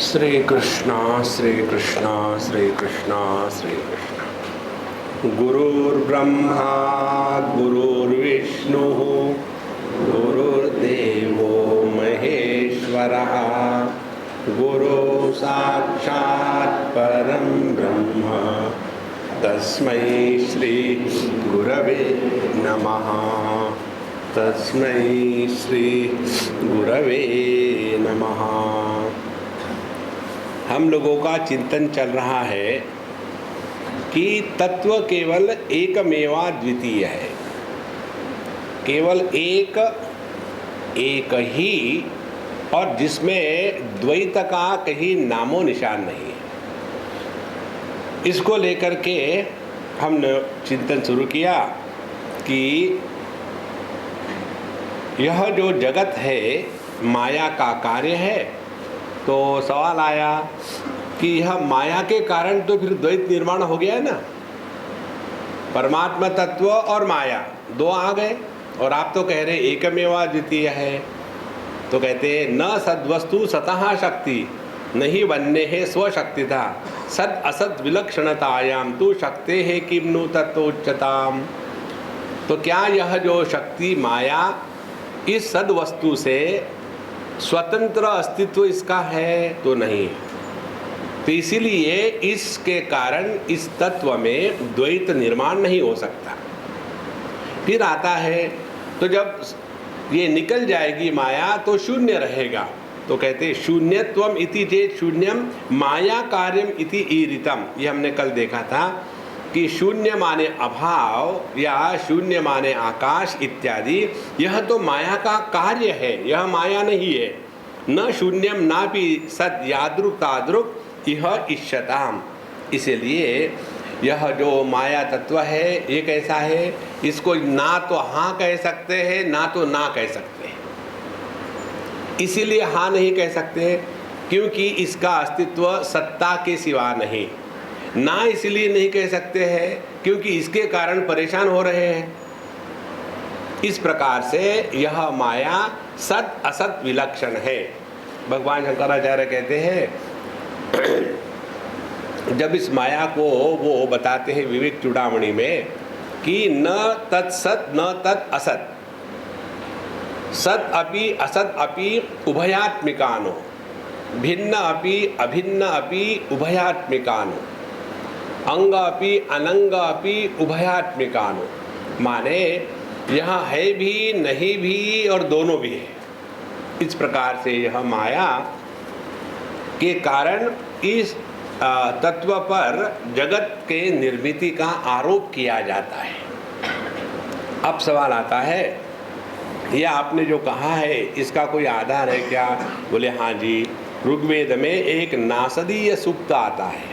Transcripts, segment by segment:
श्री कृष्णा श्री कृष्णा श्री कृष्णा श्री कृष्णा। गुरुर्ब्रह्मा गुरुर्विष्णु गुरुर्देवो महेश्वरः गुरु साक्षात् परं ब्रह्म तस्मै श्री गुरवे नमः। तस्मै श्री गुरवे नमः। हम लोगों का चिंतन चल रहा है कि तत्व केवल एकमेवा द्वितीय है, केवल एक ही, और जिसमें द्वैत का कहीं नामो निशान नहीं है। इसको लेकर के हमने चिंतन शुरू किया कि यह जो जगत है माया का कार्य है। तो सवाल आया कि यह माया के कारण तो फिर द्वैत निर्माण हो गया है ना। परमात्मा तत्व और माया दो आ गए, और आप तो कह रहे एकमेवा द्वितीय है। तो कहते हैं न सद्वस्तु सतः शक्ति नहीं बनने है स्वशक्ति था सद असद विलक्षणतायाम तू शक्ति है किम नु तत्वोच्चताम। तो क्या यह जो शक्ति माया इस सद वस्तु से स्वतंत्र अस्तित्व इसका है? तो नहीं। तो इसीलिए इसके कारण इस तत्व में द्वैत निर्माण नहीं हो सकता। फिर आता है तो जब ये निकल जाएगी माया तो शून्य रहेगा। तो कहते हैं शून्यत्वम इति चेत् शून्यम माया कार्यम इति ईरितम। ये हमने कल देखा था कि शून्य माने अभाव या शून्य माने आकाश इत्यादि, यह तो माया का कार्य है, यह माया नहीं है। न शून्यम नापि सद यादृक् तादृक् इह इष्यताम। इसलिए यह जो माया तत्व है ये कैसा है, इसको ना तो हाँ कह सकते हैं ना तो ना कह सकते हैं। इसीलिए हाँ नहीं कह सकते क्योंकि इसका अस्तित्व सत्ता के सिवा नहीं। ना इसलिए नहीं कह सकते हैं क्योंकि इसके कारण परेशान हो रहे हैं। इस प्रकार से यह माया सत असत विलक्षण है। भगवान शंकराचार्य कहते हैं जब इस माया को वो बताते हैं विवेक चूड़ामणि में कि न तत्सत न तत् असत सत अपि असत अपि उभयात्मिकानो भिन्न अपि अभिन्न अपि उभयात्मिकानो अंग अपि अनंग अपि उभयात्मिकानो। माने यहाँ है भी नहीं भी और दोनों भी है। इस प्रकार से यह माया के कारण इस तत्व पर जगत के निर्मिति का आरोप किया जाता है। अब सवाल आता है यह आपने जो कहा है इसका कोई आधार है क्या? बोले हाँ जी, ऋग्वेद में एक नासदीय सूक्त आता है,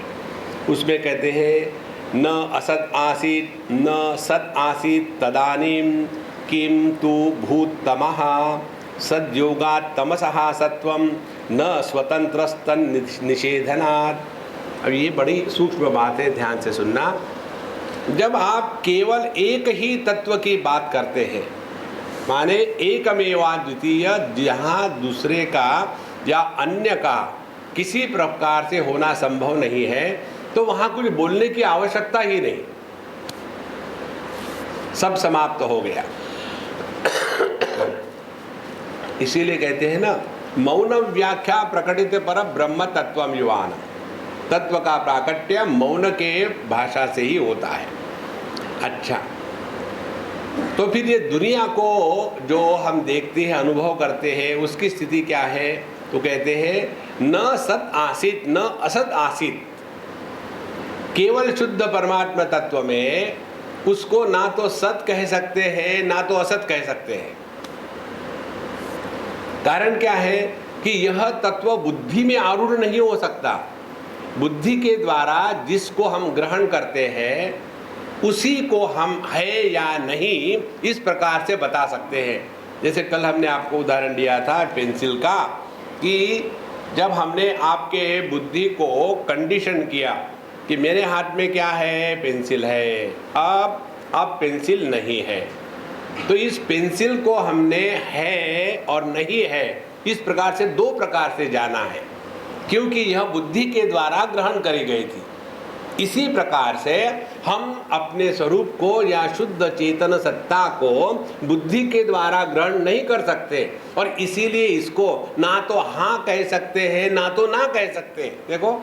उसमें कहते हैं न असत आसीत न सत आसीत तदानीम किम तु भूतमः सद्योगात् तमसः सत्वम न स्वतंत्रस्तन निषेधनात्। अब ये बड़ी सूक्ष्म बात है, ध्यान से सुनना। जब आप केवल एक ही तत्व की बात करते हैं, माने एकमेवा द्वितीय, जहाँ दूसरे का या अन्य का किसी प्रकार से होना संभव नहीं है, तो वहाँ कुछ बोलने की आवश्यकता ही नहीं, सब समाप्त हो गया। इसीलिए कहते हैं ना मौन व्याख्या प्रकटित पर ब्रह्म तत्वम युवान। तत्व का प्राकट्य मौन के भाषा से ही होता है। अच्छा, तो फिर ये दुनिया को जो हम देखते हैं अनुभव करते हैं उसकी स्थिति क्या है? तो कहते हैं न सत आसीत न असत आसीत। केवल शुद्ध परमात्मा तत्व में उसको ना तो सत कह सकते हैं ना तो असत कह सकते हैं। कारण क्या है कि यह तत्व बुद्धि में आरूढ़ नहीं हो सकता। बुद्धि के द्वारा जिसको हम ग्रहण करते हैं उसी को हम है या नहीं इस प्रकार से बता सकते हैं। जैसे कल हमने आपको उदाहरण दिया था पेंसिल का, कि जब हमने आपके बुद्धि को कंडीशन किया कि मेरे हाथ में क्या है, पेंसिल है, अब पेंसिल नहीं है, तो इस पेंसिल को हमने है और नहीं है इस प्रकार से दो प्रकार से जाना है। क्योंकि यह बुद्धि के द्वारा ग्रहण करी गई थी। इसी प्रकार से हम अपने स्वरूप को या शुद्ध चेतन सत्ता को बुद्धि के द्वारा ग्रहण नहीं कर सकते, और इसीलिए इसको ना तो हाँ कह सकते हैं ना तो ना कह सकते हैं। देखो,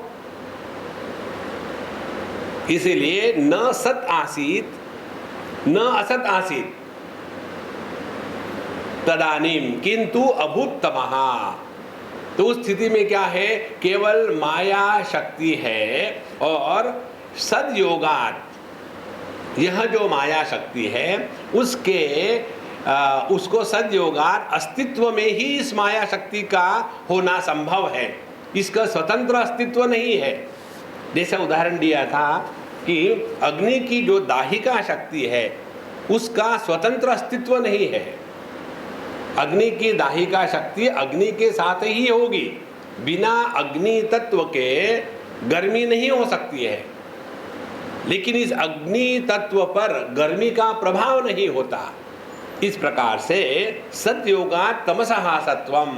इसीलिए न सत आसीत न असत आसीत तदानीम किंतु अभूतमः। तो उस स्थिति में क्या है, केवल माया शक्ति है, और सदयोगात यह जो माया शक्ति है उसको सदयोगात अस्तित्व में ही इस माया शक्ति का होना संभव है, इसका स्वतंत्र अस्तित्व नहीं है। जैसे उदाहरण दिया था कि अग्नि की जो दाहिका शक्ति है उसका स्वतंत्र अस्तित्व नहीं है। अग्नि की दाहिका शक्ति अग्नि के साथ ही होगी, बिना अग्नि तत्व के गर्मी नहीं हो सकती है। लेकिन इस अग्नि तत्व पर गर्मी का प्रभाव नहीं होता। इस प्रकार से सत्योगा तमसः सत्वम,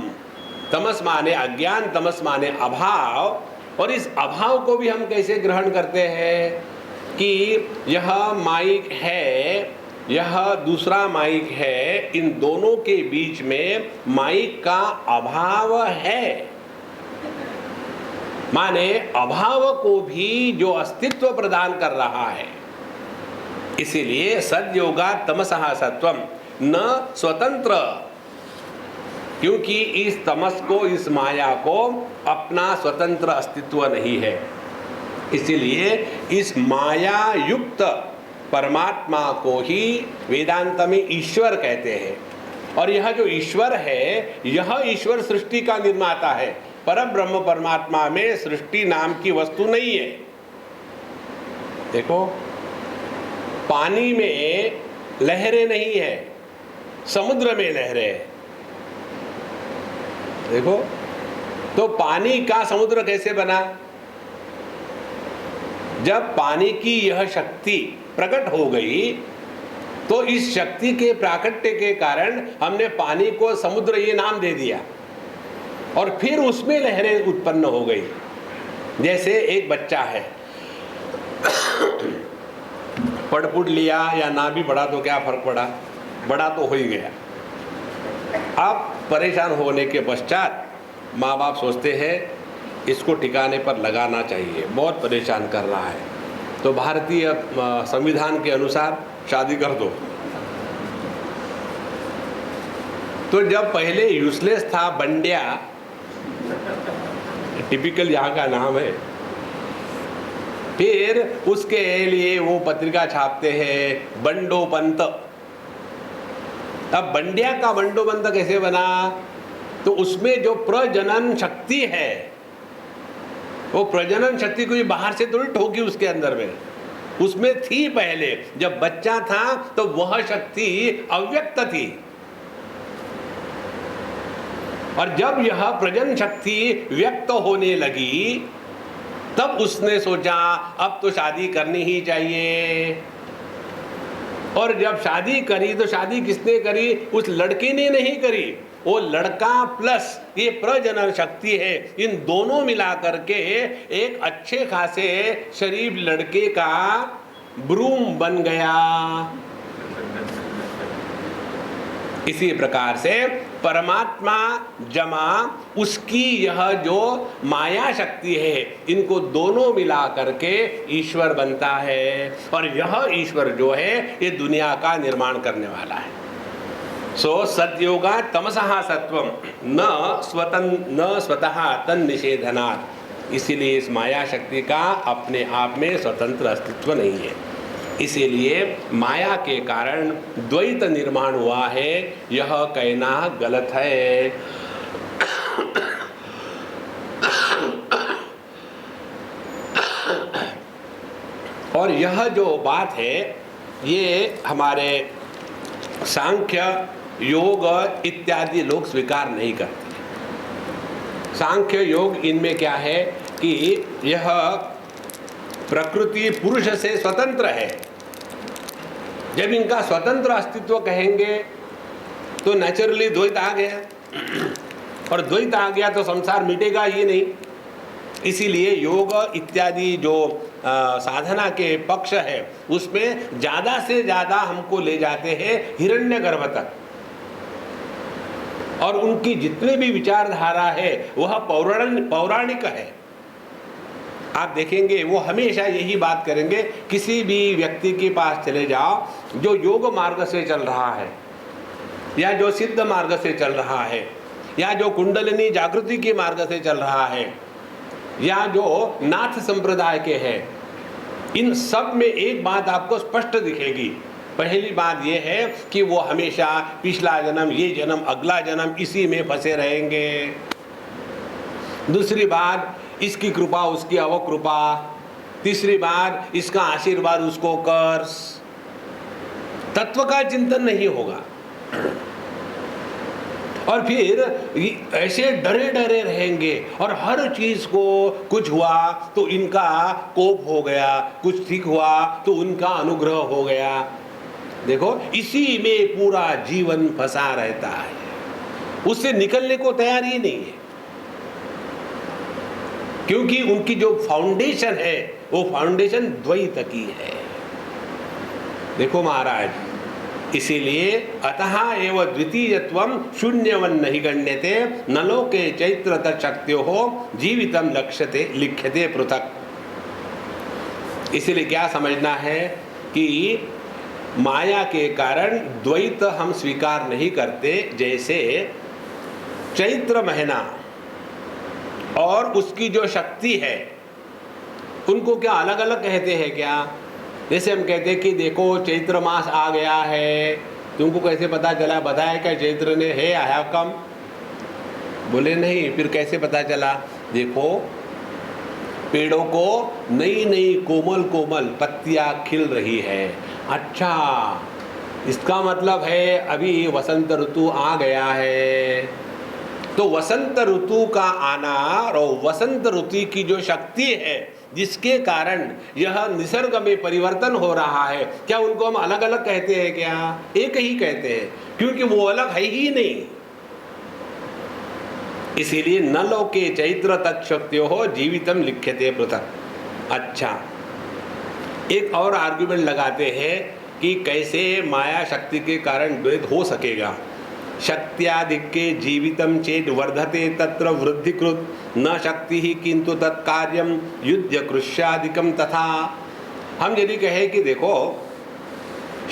तमस माने अज्ञान, तमस माने अभाव, और इस अभाव को भी हम कैसे ग्रहण करते हैं कि यह माइक है, यह दूसरा माइक है, इन दोनों के बीच में माइक का अभाव है, माने अभाव को भी जो अस्तित्व प्रदान कर रहा है। इसीलिए सद्योगा तमसः सत्वम न स्वतंत्र, क्योंकि इस तमस को, इस माया को अपना स्वतंत्र अस्तित्व नहीं है। इसीलिए इस माया युक्त परमात्मा को ही वेदांत में ईश्वर कहते हैं। और यह जो ईश्वर है, यह ईश्वर सृष्टि का निर्माता है। परब्रह्म परमात्मा में सृष्टि नाम की वस्तु नहीं है। देखो, पानी में लहरें नहीं है, समुद्र में लहरें हैं। देखो, तो पानी का समुद्र कैसे बना? जब पानी की यह शक्ति प्रकट हो गई तो इस शक्ति के प्राकट्य के कारण हमने पानी को समुद्र ये नाम दे दिया, और फिर उसमें लहरें उत्पन्न हो गई। जैसे एक बच्चा है, पढ़ लिया या ना भी पढ़ा तो क्या फर्क पड़ा, बड़ा तो हो ही गया। अब परेशान होने के पश्चात माँ बाप सोचते हैं इसको ठिकाने पर लगाना चाहिए, बहुत परेशान कर रहा है, तो भारतीय संविधान के अनुसार शादी कर दो। तो जब पहले यूजलेस था बंड्या, टिपिकल यहाँ का नाम है, फिर उसके लिए वो पत्रिका छापते हैं बंडोपंत। अब बंड्या का बंडोपंत कैसे बना? तो उसमें जो प्रजनन शक्ति है, वो प्रजनन शक्ति कोई बाहर से तो नहीं ठोकी उसके अंदर में, उसमें थी। पहले जब बच्चा था तो वह शक्ति अव्यक्त थी, और जब यह प्रजनन शक्ति व्यक्त होने लगी तब उसने सोचा अब तो शादी करनी ही चाहिए। और जब शादी करी तो शादी किसने करी? उस लड़के ने नहीं करी, वो लड़का प्लस ये प्रजनन शक्ति है, इन दोनों मिला करके एक अच्छे खासे शरीफ लड़के का ब्रूम बन गया। इसी प्रकार से परमात्मा जमा उसकी यह जो माया शक्ति है, इनको दोनों मिला करके ईश्वर बनता है, और यह ईश्वर जो है ये दुनिया का निर्माण करने वाला है। सो सद्योगा तमसः सत्वम न स्वतः तन निषेधनात्। इसीलिए इस माया शक्ति का अपने आप में स्वतंत्र अस्तित्व नहीं है। इसीलिए माया के कारण द्वैत निर्माण हुआ है, यह कहना गलत है। और यह जो बात है ये हमारे सांख्य योग इत्यादि लोग स्वीकार नहीं करते। सांख्य योग इनमें क्या है कि यह प्रकृति पुरुष से स्वतंत्र है। जब इनका स्वतंत्र अस्तित्व कहेंगे तो नेचुरली द्वैत आ गया, और द्वैत आ गया तो संसार मिटेगा ही नहीं। इसीलिए योग इत्यादि जो साधना के पक्ष है उसमें ज़्यादा से ज़्यादा हमको ले जाते हैं हिरण्यगर्भ तक, और उनकी जितने भी विचारधारा है वह पौराणिक है। आप देखेंगे वो हमेशा यही बात करेंगे, किसी भी व्यक्ति के पास चले जाओ जो योग मार्ग से चल रहा है या जो सिद्ध मार्ग से चल रहा है या जो कुंडलिनी जागृति के मार्ग से चल रहा है या जो नाथ संप्रदाय के हैं, इन सब में एक बात आपको स्पष्ट दिखेगी। पहली बात यह है कि वो हमेशा पिछला जन्म, ये जन्म, अगला जन्म इसी में फंसे रहेंगे। दूसरी बात, इसकी कृपा उसकी अवकृपा। तीसरी बात, इसका आशीर्वाद उसको कर्ज। तत्व का चिंतन नहीं होगा और फिर ऐसे डरे डरे रहेंगे और हर चीज को कुछ हुआ तो इनका कोप हो गया, कुछ ठीक हुआ तो उनका अनुग्रह हो गया। देखो इसी में पूरा जीवन फंसा रहता है, उससे निकलने को तैयार ही नहीं है, क्योंकि उनकी जो फाउंडेशन है वो फाउंडेशन द्वैत की है। देखो महाराज, इसीलिए अतः एव द्वितीयत्वं शून्यवन् नहि गण्यते न लोके चैत्र तच्छक्त्योः जीवितं लक्ष्यते लिख्यते पृथक्। इसीलिए क्या समझना है कि माया के कारण द्वैत हम स्वीकार नहीं करते। जैसे चैत्र महीना और उसकी जो शक्ति है उनको क्या अलग अलग कहते हैं क्या? जैसे हम कहते हैं कि देखो चैत्र मास आ गया है, तुमको कैसे पता चला? बताया क्या चैत्र ने है आया कम? बोले नहीं। फिर कैसे पता चला? देखो पेड़ों को नई नई कोमल कोमल पत्तियां खिल रही है। अच्छा, इसका मतलब है अभी वसंत ऋतु आ गया है। तो वसंत ऋतु का आना और वसंत ऋतु की जो शक्ति है जिसके कारण यह निसर्ग में परिवर्तन हो रहा है, क्या उनको हम अलग अलग कहते हैं क्या? एक ही कहते हैं, क्योंकि वो अलग है ही नहीं। इसीलिए न लोके चैत्र तच्छक्त्योः जीवितं लिख्यते पृथक्। अच्छा, एक और आर्गुमेंट लगाते हैं कि कैसे माया शक्ति के कारण द्वैत हो सकेगा। शक्त्याधिक्ये जीवितं चेत् वर्धते तत्र वृद्धिकृत न शक्ति ही किंतु तत्कार्यम युद्ध कृष्यादिकम तथा। हम यदि कहें कि देखो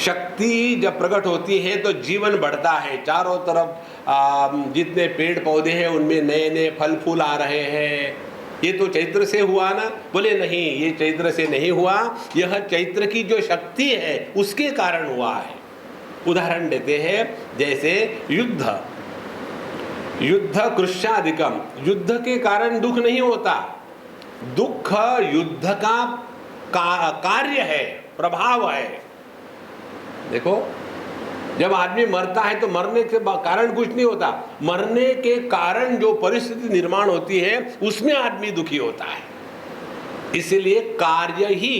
शक्ति जब प्रकट होती है तो जीवन बढ़ता है, चारों तरफ जितने पेड़ पौधे हैं उनमें नए नए फल फूल आ रहे हैं, ये तो चैत्र से हुआ ना? बोले नहीं, ये चैत्र से नहीं हुआ, यह चैत्र की जो शक्ति है उसके कारण हुआ है। उदाहरण देते हैं, जैसे युद्ध कृष्यादिकम, युद्ध के कारण दुख नहीं होता, दुख युद्ध का कार्य है, प्रभाव है। देखो जब आदमी मरता है तो मरने के कारण कुछ नहीं होता, मरने के कारण जो परिस्थिति निर्माण होती है उसमें आदमी दुखी होता है। इसलिए कार्य ही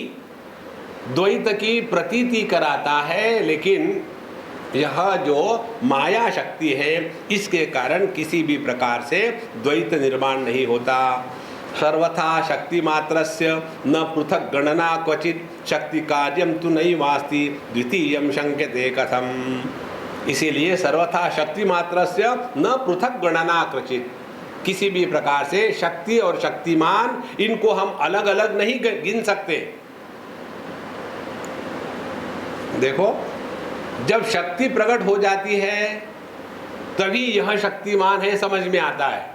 द्वैत की प्रतीति कराता है, लेकिन यह जो माया शक्ति है इसके कारण किसी भी प्रकार से द्वैत निर्माण नहीं होता। सर्वथा शक्ति मात्रस्य न पृथक गणना क्वचित शक्ति कार्यम तु नैवास्ति द्वितीयं शंक्यते कथम। इसीलिए सर्वथा शक्ति मात्रस्य न पृथक गणना क्वचित, किसी भी प्रकार से शक्ति और शक्तिमान इनको हम अलग अलग नहीं गिन सकते। देखो जब शक्ति प्रकट हो जाती है तभी यह शक्तिमान है समझ में आता है।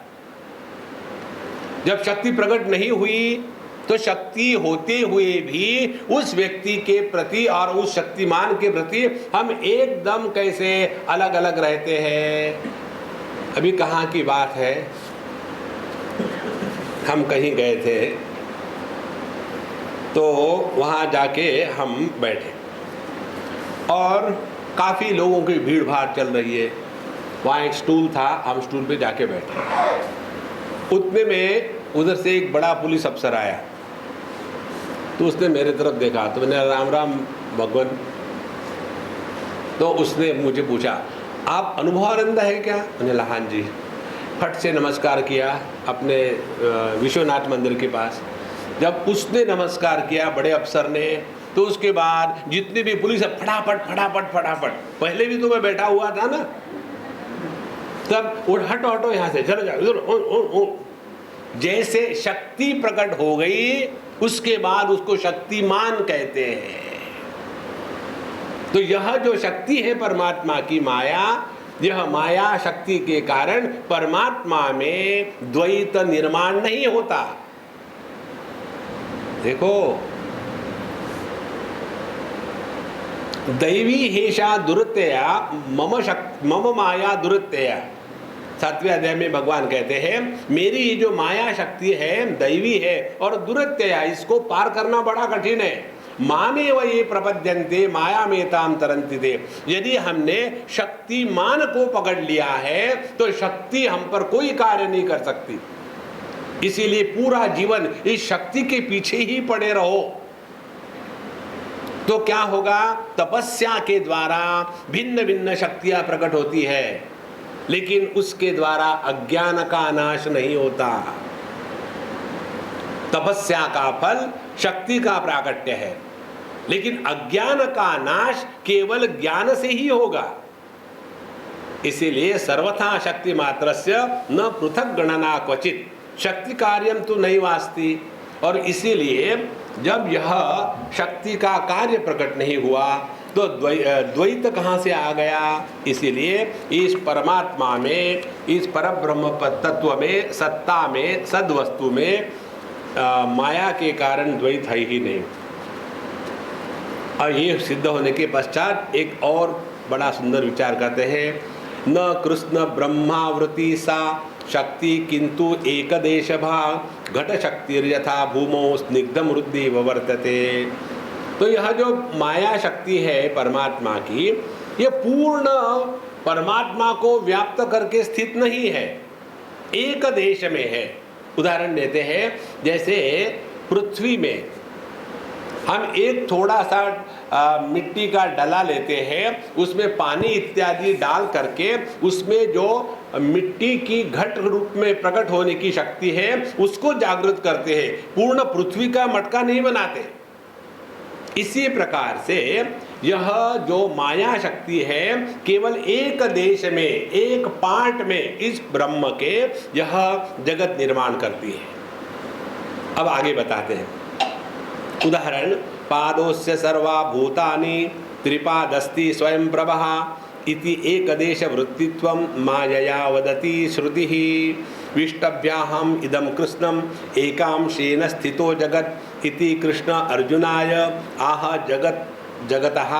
जब शक्ति प्रकट नहीं हुई तो शक्ति होते हुए भी उस व्यक्ति के प्रति और उस शक्तिमान के प्रति हम एकदम कैसे अलग अलग रहते हैं। अभी कहाँ की बात है, हम कहीं गए थे तो वहाँ जाके हम बैठे और काफ़ी लोगों की भीड़ भाड़ चल रही है। वहाँ एक स्टूल था, हम स्टूल पे जाके बैठे। उतने में उधर से एक बड़ा पुलिस अफसर आया, तो उसने मेरे तरफ देखा तो मैंने राम राम भगवान। तो उसने मुझे पूछा, आप अनुभवानंद है क्या? मैंने कहा हाँ जी। फट से नमस्कार किया अपने विश्वनाथ मंदिर के पास। जब उसने नमस्कार किया बड़े अफसर ने, तो उसके बाद जितनी भी पुलिस है फटाफट फटाफट फटाफट, पहले भी तो मैं बैठा हुआ था ना, तब हटो हटो यहाँ से, चलो जाओ। जैसे शक्ति प्रकट हो गई, उसके बाद उसको शक्तिमान कहते हैं। तो यह जो शक्ति है परमात्मा की माया, यह माया शक्ति के कारण परमात्मा में द्वैत निर्माण नहीं होता। देखो, दैवी हेषा दुरत्यया मम माया दुरत्यया, 7वें अध्याय में भगवान कहते हैं मेरी ये जो माया शक्ति है दैवी है और दुरत्यया, इसको पार करना बड़ा कठिन है। माने व ये प्रपद्यन्ते माया में ताम तरंति थे। यदि हमने शक्तिमान को पकड़ लिया है तो शक्ति हम पर कोई कार्य नहीं कर सकती। इसीलिए पूरा जीवन इस शक्ति के पीछे ही पड़े रहो। तो क्या होगा? तपस्या के द्वारा भिन्न भिन्न शक्तियां प्रकट होती है, लेकिन उसके द्वारा अज्ञान का नाश नहीं होता। तपस्या का फल शक्ति का प्राकट्य है, लेकिन अज्ञान का नाश केवल ज्ञान से ही होगा। इसीलिए सर्वथा शक्ति मात्रस्य न पृथक गणना क्वचित, शक्ति कार्यम तो नहीं वास्ती। और इसीलिए जब यह शक्ति का कार्य प्रकट नहीं हुआ तो द्वैत कहाँ से आ गया? इसीलिए इस परमात्मा में, इस परब्रह्म तत्व में, सत्ता में, सद्वस्तु में माया के कारण द्वैत है ही नहीं। और ये सिद्ध होने के पश्चात एक और बड़ा सुंदर विचार करते हैं, न कृष्ण ब्रह्मावृति सा शक्ति किंतु एक देश भाग घट शक्ति यथा भूमो स्निग्धम रुद्धि वर्तते। तो यह जो माया शक्ति है परमात्मा की, ये पूर्ण परमात्मा को व्याप्त करके स्थित नहीं है, एक देश में है। उदाहरण देते हैं, जैसे पृथ्वी में हम एक थोड़ा सा मिट्टी का डला लेते हैं, उसमें पानी इत्यादि डाल करके उसमें जो मिट्टी की घट रूप में प्रकट होने की शक्ति है उसको जागृत करते हैं, पूर्ण पृथ्वी का मटका नहीं बनाते। इसी प्रकार से यह जो माया शक्ति है केवल एक देश में, एक पार्ट में इस ब्रह्म के यह जगत निर्माण करती है। अब आगे बताते हैं उदाहरण, पादोस्य सर्वा भूतानि त्रिपादस्ति स्वयं प्रभः इति एकदेश वृत्तित्वं मायया वदति श्रुतिः। विष्टभ्याहम इदं कृष्णम एकांशेन स्थितो जगत् इति कृष्ण अर्जुनाय आह जगतः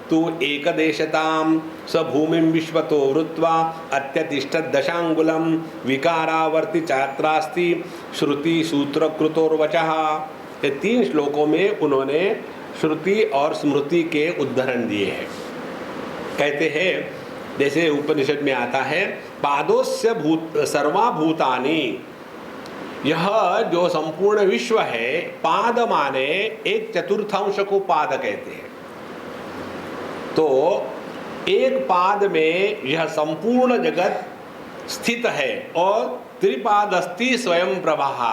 तु एकदेशतां स भूमिं विश्वतो वृत्वा अत्यतिष्ठत् दशांगुलं विकारावर्ति चात्रास्ति श्रुति सूत्रकृतोर्वचः। ये 3 श्लोकों में उन्होंने श्रुति और स्मृति के उदाहरण दिए हैं। कहते हैं, जैसे उपनिषद में आता है, पादोस्य सर्वा भूतानि, यह जो संपूर्ण विश्व है, पाद माने 1/4 को पाद कहते हैं। तो एक पाद में यह संपूर्ण जगत स्थित है और त्रिपादस्ति स्वयं प्रभः,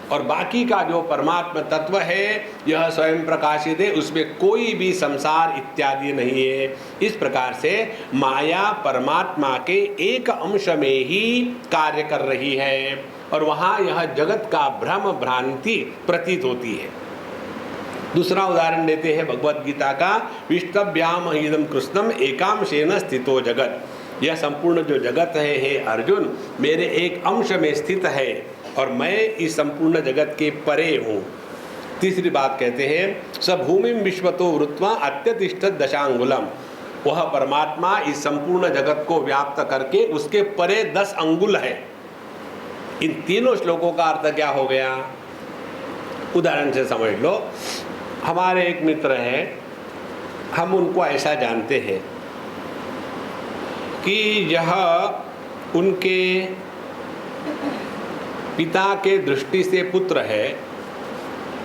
और बाकी का जो परमात्मा तत्व है यह स्वयं प्रकाशित है, उसमें कोई भी संसार इत्यादि नहीं है। इस प्रकार से माया परमात्मा के एक अंश में ही कार्य कर रही है और वहाँ यह जगत का भ्रम भ्रांति प्रतीत होती है। दूसरा उदाहरण देते हैं भगवत गीता का, विष्टभ्याम इदं कृष्णम एकांशेन स्थितो जगत। यह संपूर्ण जो जगत है हे अर्जुन, मेरे एक अंश में स्थित है और मैं इस संपूर्ण जगत के परे हूँ। तीसरी बात कहते हैं, स भूमिं विश्वतो वृत्वा अत्यतिष्ठत् दशांगुलम, वह परमात्मा इस संपूर्ण जगत को व्याप्त करके उसके परे 10 अंगुल है। इन तीनों श्लोकों का अर्थ क्या हो गया? उदाहरण से समझ लो, हमारे एक मित्र हैं, हम उनको ऐसा जानते हैं कि यह उनके पिता के दृष्टि से पुत्र है,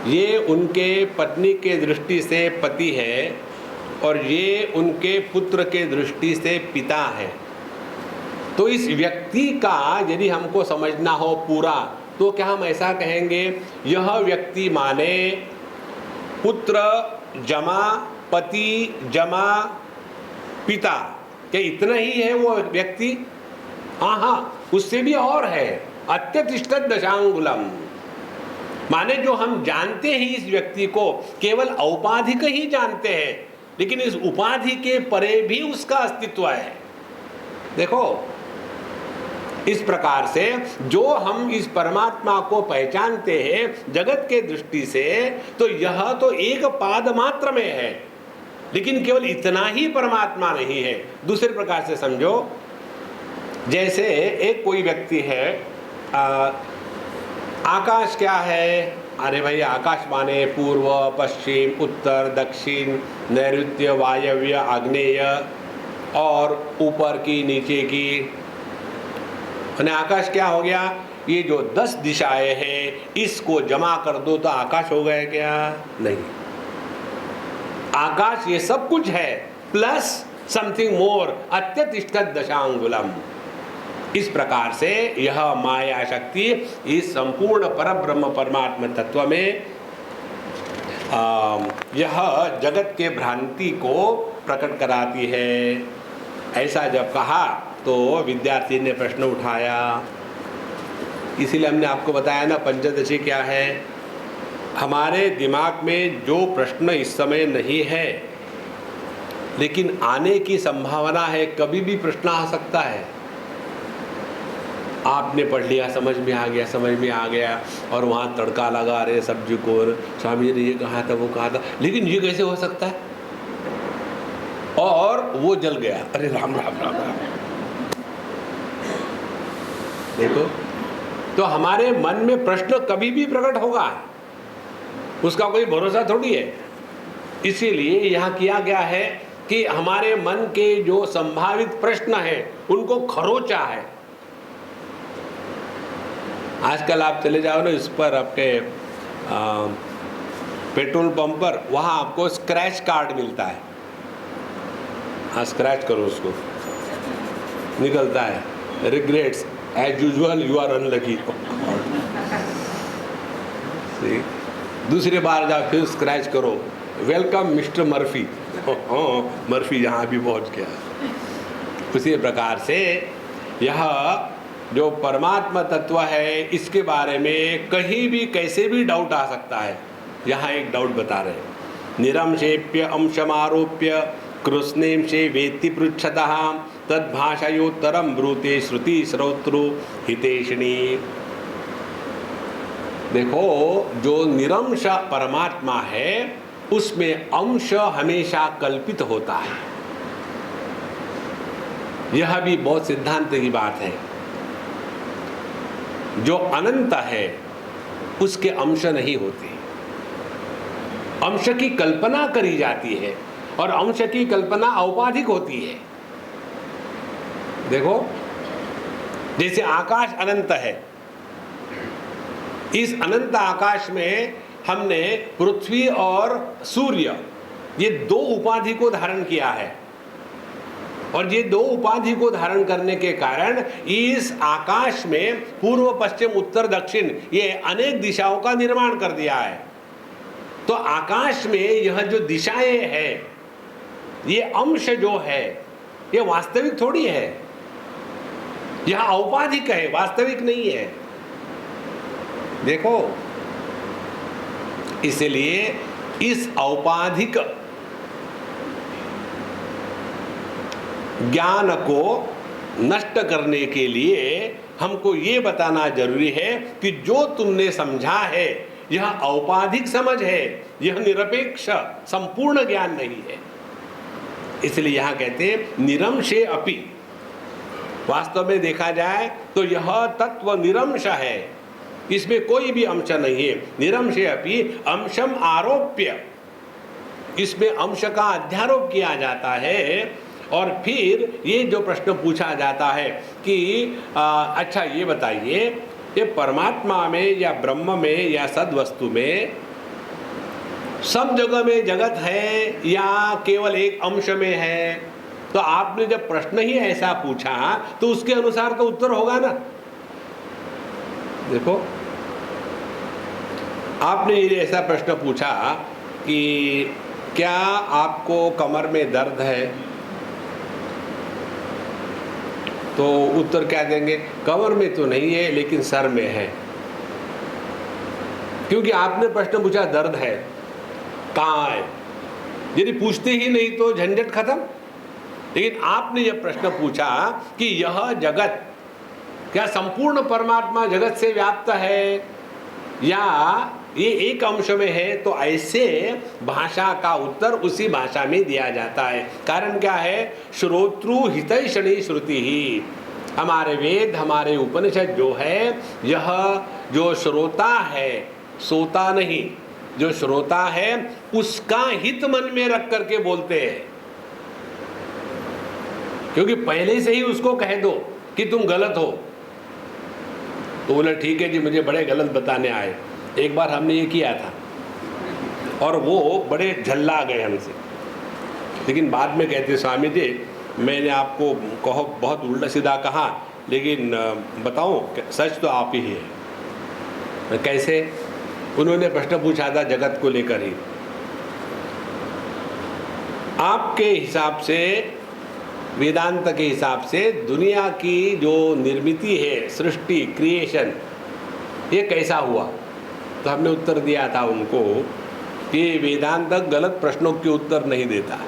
ये उनके पत्नी के दृष्टि से पति है और ये उनके पुत्र के दृष्टि से पिता है। तो इस व्यक्ति का यदि हमको समझना हो पूरा, तो क्या हम ऐसा कहेंगे, यह व्यक्ति माने पुत्र जमा पति जमा पिता, क्या इतना ही है वो व्यक्ति? हाँ, उससे भी और है। अत्यतिष्ठत दशांगुलम, माने जो हम जानते हैं इस व्यक्ति को केवल औपाधिक ही जानते हैं, लेकिन इस उपाधि के परे भी उसका अस्तित्व है। देखो, इस प्रकार से जो हम इस परमात्मा को पहचानते हैं जगत के दृष्टि से, तो यह तो एक पाद मात्र में है, लेकिन केवल इतना ही परमात्मा नहीं है। दूसरे प्रकार से समझो, जैसे एक कोई व्यक्ति है, आकाश क्या है? अरे भाई, आकाश माने पूर्व पश्चिम उत्तर दक्षिण नैऋत्य वायव्य आग्नेय और ऊपर की नीचे की। और आकाश क्या हो गया? ये जो 10 दिशाएं हैं, इसको जमा कर दो तो आकाश हो गया क्या? नहीं, आकाश ये सब कुछ है प्लस समथिंग मोर, अत्यतिष्ठत दशांगुलम। इस प्रकार से यह माया शक्ति इस संपूर्ण परब्रह्म परमात्मा तत्व में यह जगत के भ्रांति को प्रकट कराती है। ऐसा जब कहा तो विद्यार्थी ने प्रश्न उठाया, इसीलिए हमने आपको बताया ना पंचदशी क्या है। हमारे दिमाग में जो प्रश्न इस समय नहीं है लेकिन आने की संभावना है, कभी भी प्रश्न आ सकता है। आपने पढ़ लिया, समझ में आ गया और वहाँ तड़का लगा रहे सब्जी को, स्वामी जी ने ये कहा था वो कहा था, लेकिन ये कैसे हो सकता है? और वो जल गया, अरे राम राम राम राम। देखो, तो हमारे मन में प्रश्न कभी भी प्रकट होगा, उसका कोई भरोसा थोड़ी है। इसीलिए यहाँ किया गया है कि हमारे मन के जो संभावित प्रश्न हैं उनको खरोचा है। आजकल आप चले जाओ ना इस पर, आपके पेट्रोल पंप पर, वहाँ आपको स्क्रैच कार्ड मिलता है। हाँ, स्क्रैच करो उसको, निकलता है regrets as usual you are unlucky. दूसरी बार जाओ फिर स्क्रैच करो, वेलकम मिस्टर मर्फी। मर्फी यहाँ भी पहुँच गया। उसी प्रकार से यह जो परमात्मा तत्व है, इसके बारे में कहीं भी कैसे भी डाउट आ सकता है। यहाँ एक डाउट बता रहे, निरंशेप्य अंशमारोप्य कृष्णेम से वेत्ति पृच्छतः तद्भाषयोत्तरम ब्रूते श्रुति श्रोत्रु हितेशिनी। देखो, जो निरंश परमात्मा है उसमें अंश हमेशा कल्पित होता है। यह भी बहुत सिद्धांत की बात है। जो अनंत है उसके अंश नहीं होते, अंश की कल्पना करी जाती है और अंश की कल्पना औपाधिक होती है। देखो, जैसे आकाश अनंत है, इस अनंत आकाश में हमने पृथ्वी और सूर्य ये 2 उपाधि को धारण किया है, और ये 2 उपाधि को धारण करने के कारण इस आकाश में पूर्व पश्चिम उत्तर दक्षिण ये अनेक दिशाओं का निर्माण कर दिया है। तो आकाश में यह जो दिशाएं हैं, ये अंश जो है, ये वास्तविक थोड़ी है, यह औपाधिक है, वास्तविक नहीं है। देखो, इसलिए इस औपाधिक ज्ञान को नष्ट करने के लिए हमको ये बताना जरूरी है कि जो तुमने समझा है यह औपाधिक समझ है, यह निरपेक्ष संपूर्ण ज्ञान नहीं है। इसलिए यहाँ कहते हैं निरंशे अपि, वास्तव में देखा जाए तो यह तत्व निरंश है, इसमें कोई भी अंश नहीं है। निरंशे अपि अंशम आरोप्य, इसमें अंश का अध्यारोप किया जाता है। और फिर ये जो प्रश्न पूछा जाता है कि अच्छा ये बताइए, ये परमात्मा में या ब्रह्म में या सद्वस्तु में सब जगह में जगत है या केवल एक अंश में है? तो आपने जब प्रश्न ही ऐसा पूछा तो उसके अनुसार तो उत्तर होगा ना। देखो, आपने ये ऐसा प्रश्न पूछा कि क्या आपको कमर में दर्द है, तो उत्तर क्या देंगे? कमर में तो नहीं है लेकिन सर में है। क्योंकि आपने प्रश्न पूछा दर्द है, कहाँ है। यदि पूछते ही नहीं तो झंझट खत्म। लेकिन आपने यह प्रश्न पूछा कि यह जगत क्या संपूर्ण परमात्मा जगत से व्याप्त है या ये एक अंश में है, तो ऐसे भाषा का उत्तर उसी भाषा में दिया जाता है। कारण क्या है? श्रोतृ हितैषणी श्रुति ही। हमारे वेद, हमारे उपनिषद जो है, यह जो श्रोता है, सोता नहीं, जो श्रोता है उसका हित मन में रख करके बोलते हैं। क्योंकि पहले से ही उसको कह दो कि तुम गलत हो, तो बोले ठीक है जी, मुझे बड़े गलत बताने आए। एक बार हमने ये किया था और वो बड़े झल्ला गए हमसे, लेकिन बाद में कहते स्वामी जी मैंने आपको कहो बहुत उल्टा सीधा कहा, लेकिन बताऊं सच तो आप ही है। कैसे? उन्होंने प्रश्न पूछा था जगत को लेकर ही। आपके हिसाब से, वेदांत के हिसाब से दुनिया की जो निर्मित है, सृष्टि, क्रिएशन, ये कैसा हुआ? तो हमने उत्तर दिया था उनको कि वेदांत गलत प्रश्नों के उत्तर नहीं देता,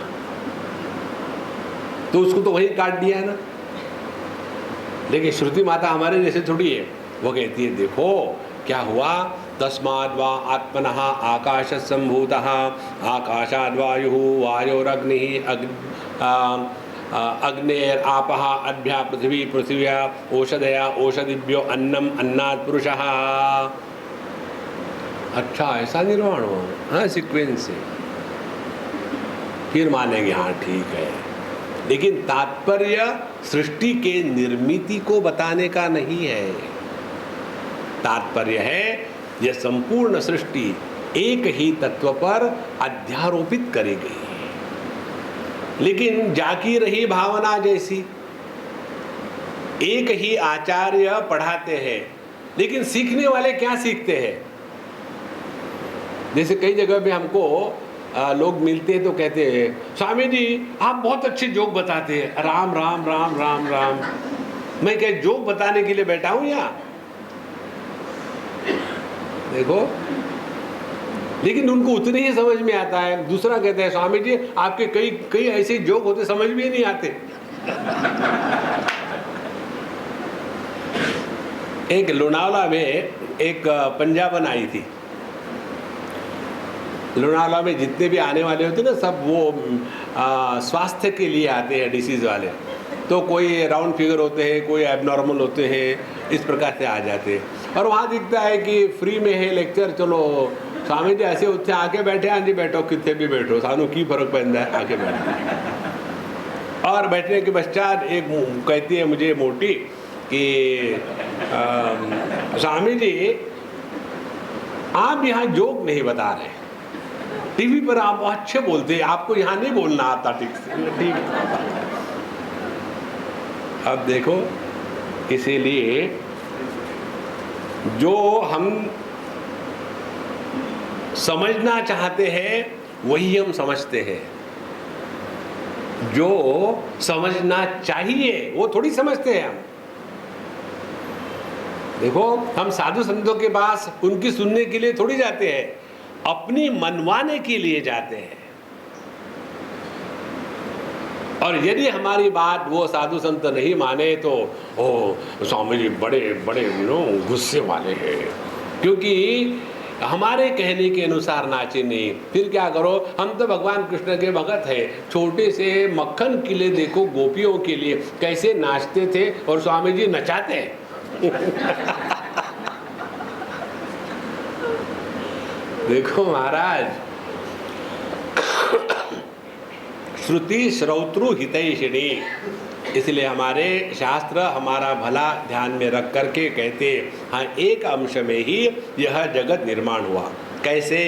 तो उसको तो वही काट दिया है ना। लेकिन श्रुति माता हमारे जैसे थोड़ी है, वो कहती है देखो क्या हुआ, तस्माद् वा आत्मनः आकाश संभूतः आकाशाद् वायुः वायोरग्निः अग्नेर आपः अद्भ्या पृथ्वी पृथिव्या ओषधया ओषधिभ्यो अन्नम अन्नात् पुरुषः। अच्छा, ऐसा निर्माण हो, हाँ, सीक्वेंस से फिर मानेंगे हाँ ठीक है। लेकिन तात्पर्य सृष्टि के निर्मिति को बताने का नहीं है। तात्पर्य है यह संपूर्ण सृष्टि एक ही तत्व पर अध्यारोपित करी गई है। लेकिन जाकी रही भावना जैसी, एक ही आचार्य पढ़ाते हैं, लेकिन सीखने वाले क्या सीखते हैं? जैसे कई जगह पे हमको लोग मिलते हैं तो कहते हैं स्वामी जी आप बहुत अच्छे जोक बताते हैं, राम राम राम राम राम। मैं क्या जोक बताने के लिए बैठा हूं यहाँ? देखो, लेकिन उनको उतने ही समझ में आता है। दूसरा कहते हैं स्वामी जी आपके कई कई ऐसे जोक होते समझ में ही नहीं आते। एक लोनावला में एक पंजाबन आई थी। लोनावला में जितने भी आने वाले होते ना, सब वो स्वास्थ्य के लिए आते हैं, डिसीज़ वाले। तो कोई राउंड फिगर होते हैं, कोई एबनॉर्मल होते हैं, इस प्रकार से आ जाते हैं। और वहाँ दिखता है कि फ्री में है लेक्चर, चलो स्वामी जी ऐसे उत्थे आके बैठे, हाँ जी बैठो, कितने भी बैठो, सानू की फर्क पैदा है, आके बैठो। और बैठने के पश्चात एक कहती है मुझे मोटी कि स्वामी जी आप यहाँ जोक नहीं बता रहे, टीवी पर आप अच्छे बोलते हैं, आपको यहाँ नहीं बोलना आता ठीक से। ठीक है, अब देखो, इसीलिए जो हम समझना चाहते हैं वही हम समझते हैं, जो समझना चाहिए वो थोड़ी समझते हैं हम। देखो, हम साधु संतों के पास उनकी सुनने के लिए थोड़ी जाते हैं, अपनी मनवाने के लिए जाते हैं। और यदि हमारी बात वो साधु संत नहीं माने तो ओ स्वामी जी बड़े बड़े गुस्से वाले हैं, क्योंकि हमारे कहने के अनुसार नाचे नहीं। फिर क्या करो, हम तो भगवान कृष्ण के भगत हैं, छोटे से मक्खन के लिए देखो गोपियों के लिए कैसे नाचते थे और स्वामी जी नचाते हैं। देखो महाराज, श्रुति श्रौतृ हितैषिणी, इसलिए हमारे शास्त्र हमारा भला ध्यान में रख करके कहते हाँ एक अंश में ही यह जगत निर्माण हुआ। कैसे?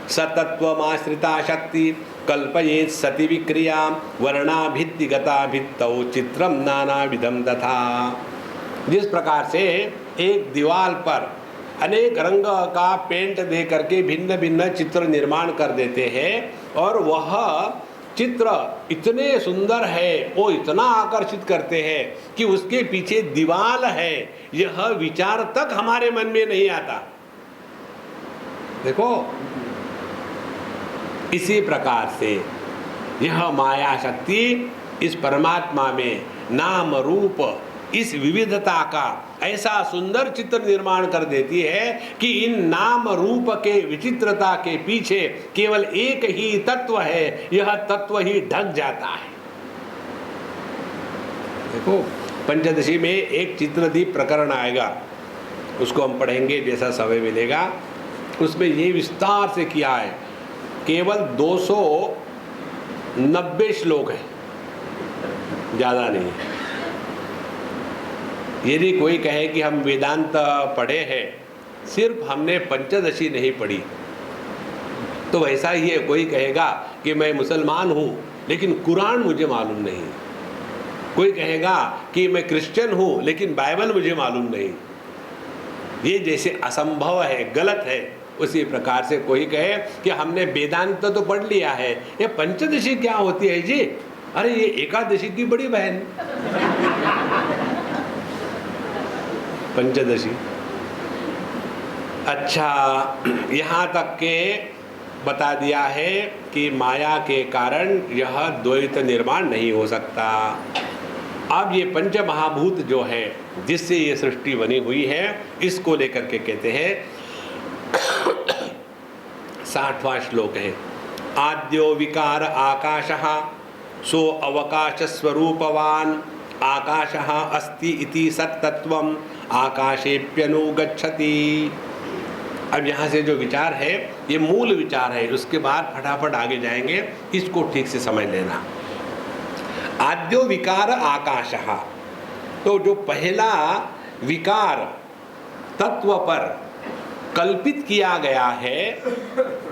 सतत्वमाश्रिता शक्ति कल्पयेत् सति विक्रिया वर्णाभित्ति गताभित्तौ चित्रम नानाविधम तथा। जिस प्रकार से एक दीवार पर अनेक रंग का पेंट दे करके भिन्न भिन्न चित्र निर्माण कर देते हैं, और वह चित्र इतने सुंदर है, वो इतना आकर्षित करते हैं कि उसके पीछे दीवार है, यह विचार तक हमारे मन में नहीं आता। देखो, इसी प्रकार से यह माया शक्ति इस परमात्मा में नाम रूप इस विविधता का ऐसा सुंदर चित्र निर्माण कर देती है कि इन नाम रूप के विचित्रता के पीछे केवल एक ही तत्व है, यह तत्व ही ढक जाता है। देखो, पंचदशी में एक चित्रदीप प्रकरण आएगा, उसको हम पढ़ेंगे जैसा समय मिलेगा। उसमें ये विस्तार से किया है, केवल 290 श्लोक है, ज़्यादा नहीं है। यदि कोई कहे कि हम वेदांत पढ़े हैं, सिर्फ हमने पंचदशी नहीं पढ़ी, तो वैसा ही है। कोई कहेगा कि मैं मुसलमान हूँ लेकिन कुरान मुझे मालूम नहीं, कोई कहेगा कि मैं क्रिश्चियन हूँ लेकिन बाइबल मुझे मालूम नहीं। ये जैसे असंभव है, गलत है, उसी प्रकार से कोई कहे कि हमने वेदांत तो पढ़ लिया है, ये पंचदशी क्या होती है जी? अरे ये एकादशी की बड़ी बहन पंचदशी। अच्छा, यहाँ तक के बता दिया है कि माया के कारण यह द्वैत निर्माण नहीं हो सकता। अब ये पंच महाभूत जो है जिससे ये सृष्टि बनी हुई है, इसको लेकर के कहते हैं 60वां श्लोक है, आद्यो विकार आकाशः सो अवकाश स्वरूपवान आकाशः अस्ति इति सत्तत्वम आकाशेप्यनुगच्छति। अब यहाँ से जो विचार है ये मूल विचार है, उसके बाद फटाफट आगे जाएंगे, इसको ठीक से समझ लेना। आद्यो विकार आकाशः, तो जो पहला विकार तत्व पर कल्पित किया गया है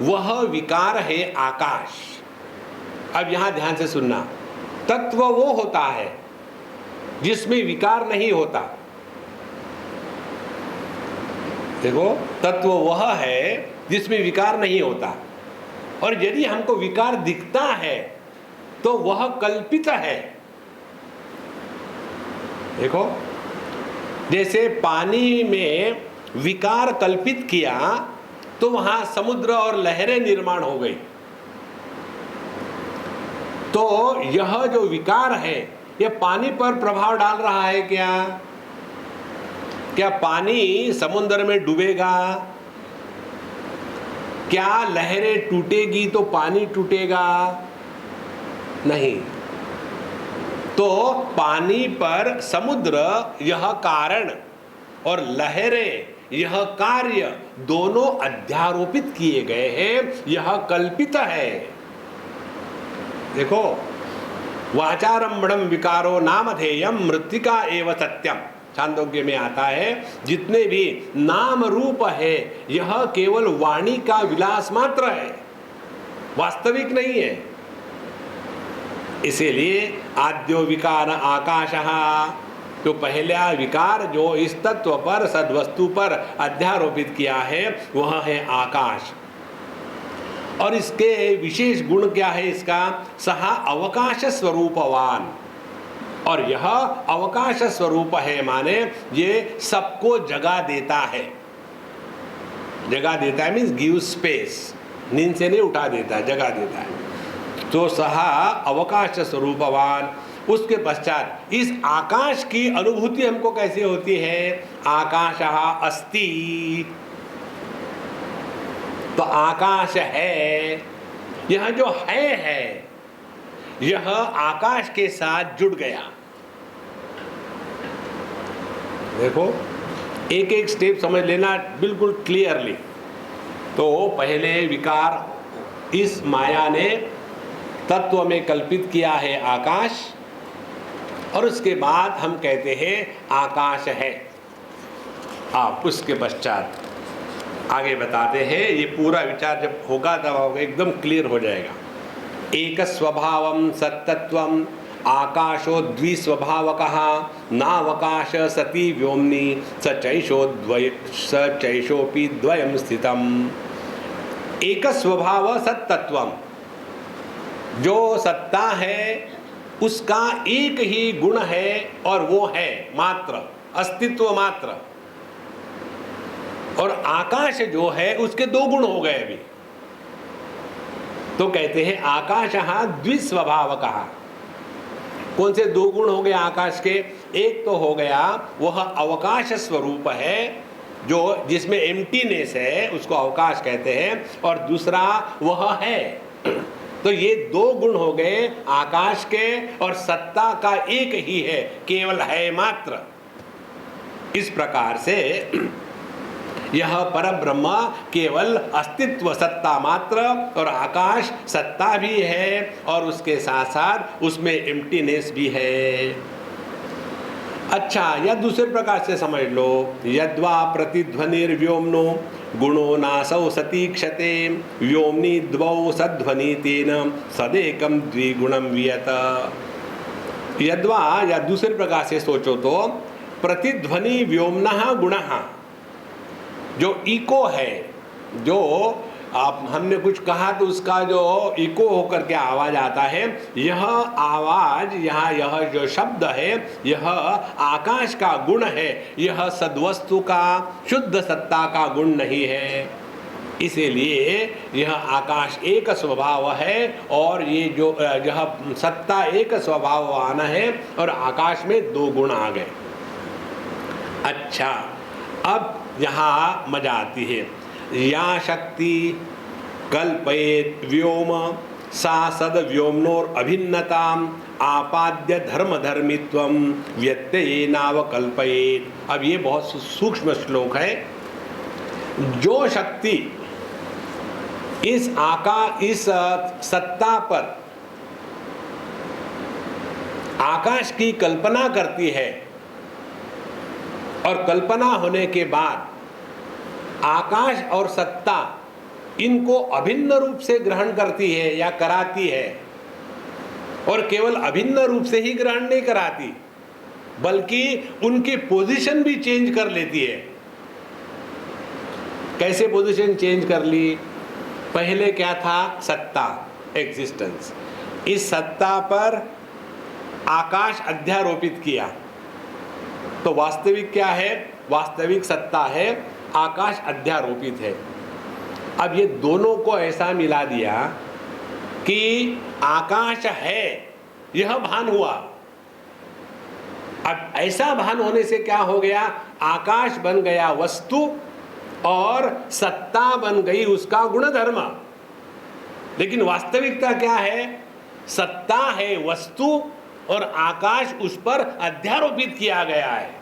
वह विकार है आकाश। अब यहाँ ध्यान से सुनना, तत्व वो होता है जिसमें विकार नहीं होता। देखो, तत्व वह है जिसमें विकार नहीं होता, और यदि हमको विकार दिखता है तो वह कल्पित है। देखो, जैसे पानी में विकार कल्पित किया तो वहां समुद्र और लहरें निर्माण हो गई, तो यह जो विकार है यह पानी पर प्रभाव डाल रहा है क्या? क्या पानी समुद्र में डूबेगा? क्या लहरें टूटेगी तो पानी टूटेगा? नहीं। तो पानी पर समुद्र यह कारण और लहरें यह कार्य दोनों अध्यारोपित किए गए हैं, यह कल्पित है। देखो, वाचारंभणम विकारो नामधेयम मृत्तिका एव सत्यम, छांदोग्य में आता है, जितने भी नाम रूप है यह केवल वाणी का विलास मात्र है, वास्तविक नहीं है। इसीलिए आद्यो विकार आकाशः, तो पहला विकार जो इस तत्व पर सद्वस्तु पर अध्यारोपित किया है वह है आकाश। और इसके विशेष गुण क्या है इसका? सहा अवकाश स्वरूपवान, और यह अवकाश स्वरूप है माने ये सबको जगह देता है। जगह देता है मीन्स गिव स्पेस, नींद से नहीं उठा देता, जगह देता है। तो सहा अवकाश स्वरूपवान। उसके पश्चात इस आकाश की अनुभूति हमको कैसे होती है? आकाशः अस्ति, तो आकाश है। यह जो है यह आकाश के साथ जुड़ गया। देखो, एक एक स्टेप समझ लेना बिल्कुल क्लियरली। तो पहले विकार इस माया ने तत्व में कल्पित किया है आकाश, और उसके बाद हम कहते हैं आकाश है। आप उसके पश्चात आगे बताते हैं, ये पूरा विचार जब होगा तब एकदम क्लियर हो जाएगा। एक स्वभावं सत्तत्वं आकाशो द्विस्वभावकः नावकाश सती व्योम्नि सचैषोपि द्वयं स्थितम्। एक स्वभाव सत्तत्वम, जो सत्ता है उसका एक ही गुण है और वो है मात्र, अस्तित्व मात्र। और आकाश जो है उसके दो गुण हो गए अभी, तो कहते हैं आकाशः द्विस्वभावकः। कौन से दो गुण हो गए आकाश के? एक तो हो गया वह अवकाश स्वरूप है, जो जिसमें एम्प्टीनेस है उसको अवकाश कहते हैं, और दूसरा वह है। तो ये दो गुण हो गए आकाश के, और सत्ता का एक ही है, केवल है मात्र। इस प्रकार से यह परब्रह्म केवल अस्तित्व सत्ता मात्र, और आकाश सत्ता भी है और उसके साथ साथ उसमें एम्प्टीनेस भी है। अच्छा, या दूसरे प्रकार से समझ लो, यद्वा प्रतिध्वनिर्व्योम्नो गुणो नासौ सतीक्षते व्योम्नि द्वौ सध्वनि तेन सदेकम द्विगुणम वियत। यद्वा, या दूसरे प्रकार से सोचो तो प्रतिध्वनि व्योम्नः गुणः, जो इको है, जो आप हमने कुछ कहा तो उसका जो इको होकर के आवाज आता है, यह आवाज, यहाँ यह जो शब्द है यह आकाश का गुण है, यह सद्वस्तु का शुद्ध सत्ता का गुण नहीं है। इसीलिए यह आकाश एक स्वभाव है और ये जो यह सत्ता एक स्वभाव आना है, और आकाश में दो गुण आ गए। अच्छा, अब यहाँ मजा आती है। या शक्ति कल्पयेत व्योम सा सद व्योम्नोर अभिन्नताम आपाद्य धर्म धर्मित्वम व्यत्ययेनावकल्पयेत। अब ये बहुत सूक्ष्म श्लोक है। जो शक्ति इस सत्ता पर आकाश की कल्पना करती है, और कल्पना होने के बाद आकाश और सत्ता इनको अभिन्न रूप से ग्रहण करती है या कराती है, और केवल अभिन्न रूप से ही ग्रहण नहीं कराती बल्कि उनकी पोजीशन भी चेंज कर लेती है। कैसे पोजीशन चेंज कर ली? पहले क्या था? सत्ता, एग्जिस्टेंस। इस सत्ता पर आकाश अध्यारोपित किया, तो वास्तविक क्या है? वास्तविक सत्ता है, आकाश अध्यारोपित है। अब ये दोनों को ऐसा मिला दिया कि आकाश है, यह भान हुआ। अब ऐसा भान होने से क्या हो गया? आकाश बन गया वस्तु और सत्ता बन गई उसका गुणधर्म। लेकिन वास्तविकता क्या है? सत्ता है वस्तु और आकाश उस पर अध्यारोपित किया गया है।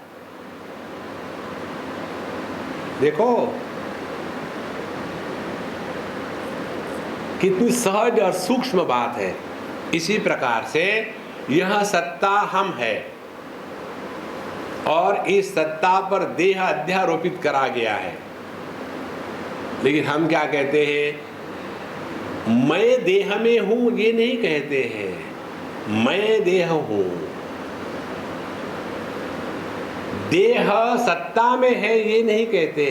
देखो कितनी सहज और सूक्ष्म बात है। इसी प्रकार से यह सत्ता हम है और इस सत्ता पर देह अध्यारोपित करा गया है। लेकिन हम क्या कहते हैं? मैं देह में हूं, ये नहीं कहते हैं। मैं देह हूं, देह सत्ता में है, ये नहीं कहते।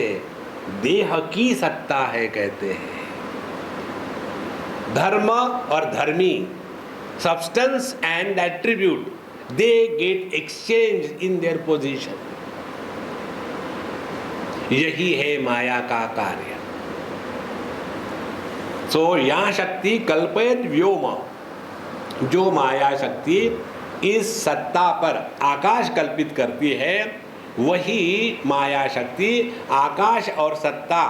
देह की सत्ता है कहते हैं। धर्म और धर्मी, substance and attribute, they get exchange in their position. यही है माया का कार्य। सो या शक्ति कल्पयत व्योम, जो माया शक्ति इस सत्ता पर आकाश कल्पित करती है, वही माया शक्ति आकाश और सत्ता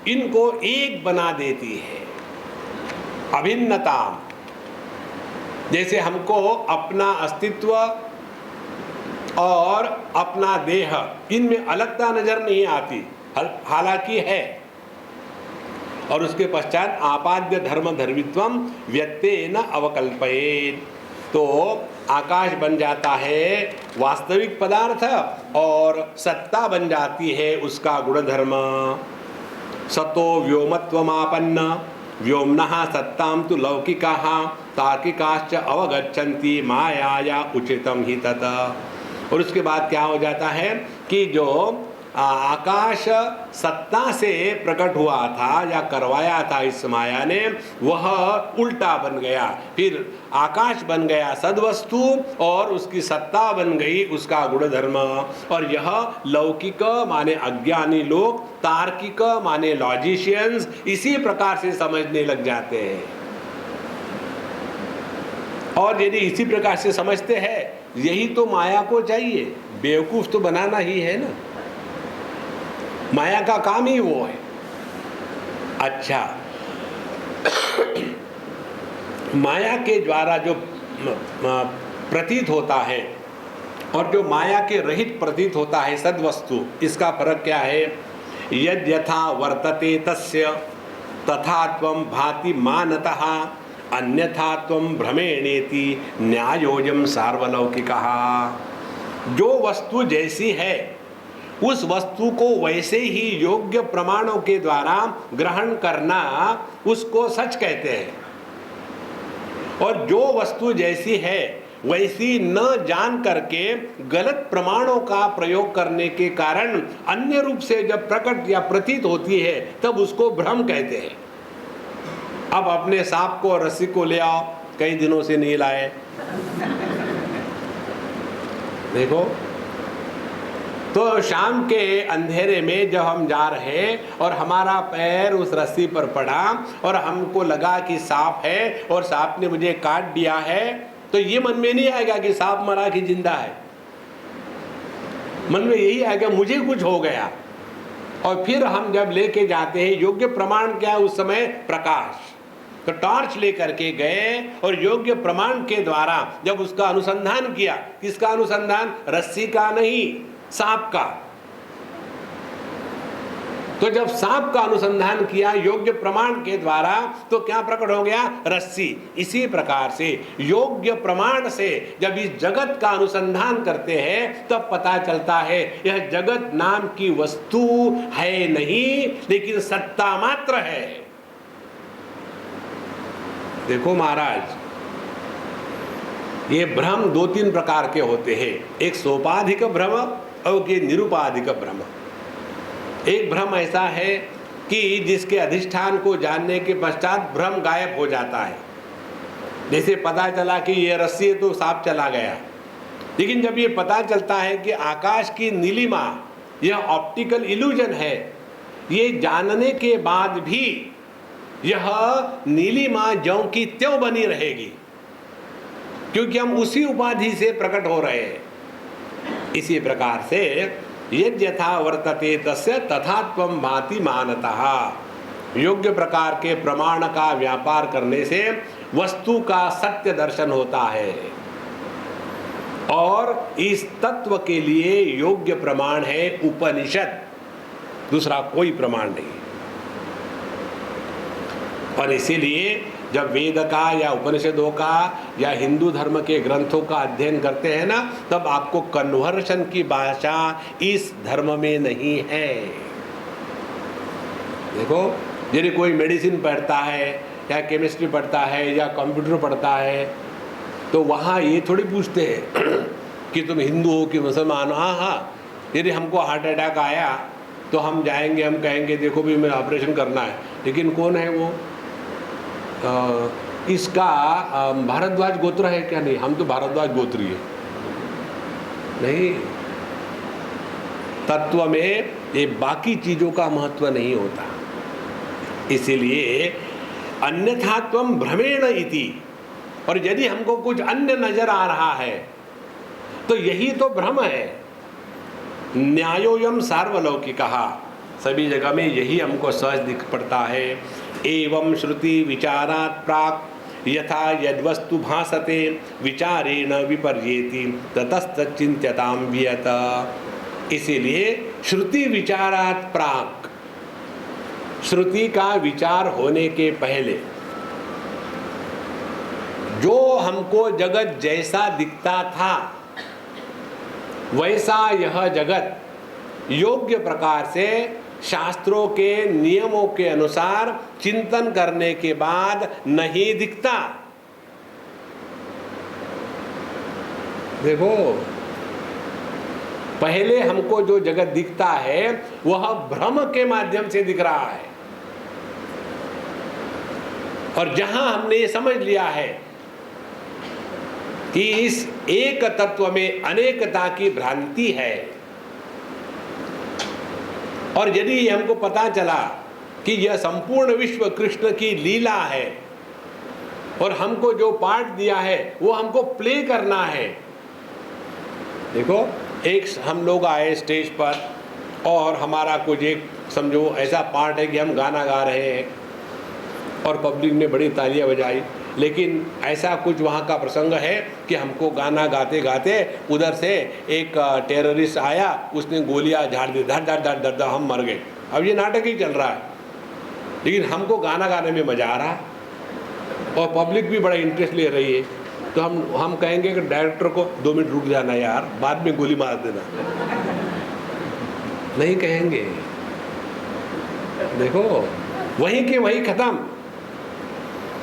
इनको एक बना देती है। अभिन्नता, जैसे हमको अपना अस्तित्व और अपना देह, इनमें अलगता नजर नहीं आती, हालांकि है। और उसके पश्चात आपाद्य धर्म धर्मित्वम व्यत्येन अवकल्पयेत, तो आकाश बन जाता है वास्तविक पदार्थ और सत्ता बन जाती है उसका गुणधर्म। सतो व्योमत्वमापन्न व्योम्नः सत्तां तु लौकिकाः तार्किकाश्च अवगच्छन्ति मायाया उचितम ही तत्। और उसके बाद क्या हो जाता है कि जो आकाश सत्ता से प्रकट हुआ था या करवाया था इस माया ने, वह उल्टा बन गया। फिर आकाश बन गया सद्वस्तु और उसकी सत्ता बन गई उसका गुणधर्म। और यह लौकिक माने अज्ञानी लोग, तार्किक माने लॉजिशियंस इसी प्रकार से समझने लग जाते हैं। और यदि इसी प्रकार से समझते हैं, यही तो माया को चाहिए, बेवकूफ तो बनाना ही है ना, माया का काम ही वो है। अच्छा, माया के द्वारा जो प्रतीत होता है और जो माया के रहित प्रतीत होता है सद्वस्तु, इसका फर्क क्या है? यद् यथा वर्तते तस्य तथा त्वं भाति मानतः अन्यथा त्वं भ्रमेणेति न्यायोऽयं सार्वलौकिकः। जो वस्तु जैसी है उस वस्तु को वैसे ही योग्य प्रमाणों के द्वारा ग्रहण करना, उसको सच कहते हैं। और जो वस्तु जैसी है वैसी न जान करके गलत प्रमाणों का प्रयोग करने के कारण अन्य रूप से जब प्रकट या प्रतीत होती है, तब उसको भ्रम कहते हैं। अब अपने सांप को और रस्सी को ले आओ, कई दिनों से नहीं लाए, देखो तो शाम के अंधेरे में जब हम जा रहे और हमारा पैर उस रस्सी पर पड़ा और हमको लगा कि सांप है और सांप ने मुझे काट दिया है, तो ये मन में नहीं आएगा कि सांप मरा कि जिंदा है। मन में यही आएगा मुझे कुछ हो गया। और फिर हम जब लेके जाते हैं, योग्य प्रमाण क्या है उस समय? प्रकाश। तो टॉर्च लेकर के गए और योग्य प्रमाण के द्वारा जब उसका अनुसंधान किया, किसका अनुसंधान? रस्सी का नहीं, सांप का। तो जब सांप का अनुसंधान किया योग्य प्रमाण के द्वारा, तो क्या प्रकट हो गया? रस्सी। इसी प्रकार से योग्य प्रमाण से जब इस जगत का अनुसंधान करते हैं, तब पता चलता है यह जगत नाम की वस्तु है नहीं, लेकिन सत्ता मात्र है। देखो महाराज, ये भ्रम दो तीन प्रकार के होते हैं। एक सोपाधिक भ्रम और एक निरुपाधिक भ्रम। एक भ्रम ऐसा है कि जिसके अधिष्ठान को जानने के पश्चात भ्रम गायब हो जाता है। जैसे पता चला कि ये रस्सी है तो सांप चला गया। लेकिन जब ये पता चलता है कि आकाश की नीलिमा यह ऑप्टिकल इल्यूजन है, ये जानने के बाद भी यह नीलिमा ज्यों की त्यों बनी रहेगी, क्योंकि हम उसी उपाधि से प्रकट हो रहे हैं। इसी प्रकार से यद् यथा वर्तते तस्य तथा त्वं भाति मानतः। योग्य प्रकार के प्रमाण का व्यापार करने से वस्तु का सत्य दर्शन होता है। और इस तत्व के लिए योग्य प्रमाण है उपनिषद, दूसरा कोई प्रमाण नहीं। और इसीलिए जब वेद का या उपनिषदों का या हिंदू धर्म के ग्रंथों का अध्ययन करते हैं ना, तब आपको कन्वर्शन की भाषा इस धर्म में नहीं है। देखो, यदि कोई मेडिसिन पढ़ता है या केमिस्ट्री पढ़ता है या कंप्यूटर पढ़ता है, तो वहाँ ये थोड़ी पूछते हैं कि तुम हिंदू हो कि मुसलमान हो। हाँ, यदि हमको हार्ट अटैक आया तो हम जाएंगे, हम कहेंगे देखो भी मेरा ऑपरेशन करना है, लेकिन कौन है वो? इसका भारद्वाज गोत्र है क्या? नहीं, हम तो भारद्वाज गोत्री है नहीं। तत्व में ये बाकी चीजों का महत्व नहीं होता। इसीलिए अन्यथा त्वं भ्रमेण इति। और यदि हमको कुछ अन्य नजर आ रहा है तो यही तो भ्रम है। न्यायोयम सार्वलौकिकः, सभी जगह में यही हमको सहज दिख पड़ता है। एवं श्रुति विचारात् प्राक् यथा यद्वस्तु भासते विचारेण विपर्येति ततस्तच्चिन्त्यतां वियत। इसीलिए श्रुति विचारात् प्राक्, श्रुति का विचार होने के पहले जो हमको जगत जैसा दिखता था वैसा यह जगत योग्य प्रकार से शास्त्रों के नियमों के अनुसार चिंतन करने के बाद नहीं दिखता। देखो, पहले हमको जो जगत दिखता है वह भ्रम के माध्यम से दिख रहा है, और जहां हमने ये समझ लिया है कि इस एक तत्व में अनेकता की भ्रांति है, और यदि हमको पता चला कि यह संपूर्ण विश्व कृष्ण की लीला है और हमको जो पार्ट दिया है वो हमको प्ले करना है। देखो, एक हम लोग आए स्टेज पर और हमारा कुछ एक समझो ऐसा पार्ट है कि हम गाना गा रहे हैं और पब्लिक ने बड़ी तालियां बजाई, लेकिन ऐसा कुछ वहाँ का प्रसंग है कि हमको गाना गाते गाते उधर से एक टेररिस्ट आया, उसने गोलियां झाड़ दी, धड़ धड़ धड़ धड़, हम मर गए। अब ये नाटक ही चल रहा है, लेकिन हमको गाना गाने में मजा आ रहा है और पब्लिक भी बड़ा इंटरेस्ट ले रही है। तो हम कहेंगे कि डायरेक्टर को 2 मिनट रुक जाना यार, बाद में गोली मार देना, नहीं कहेंगे। देखो, वहीं के वहीं खत्म,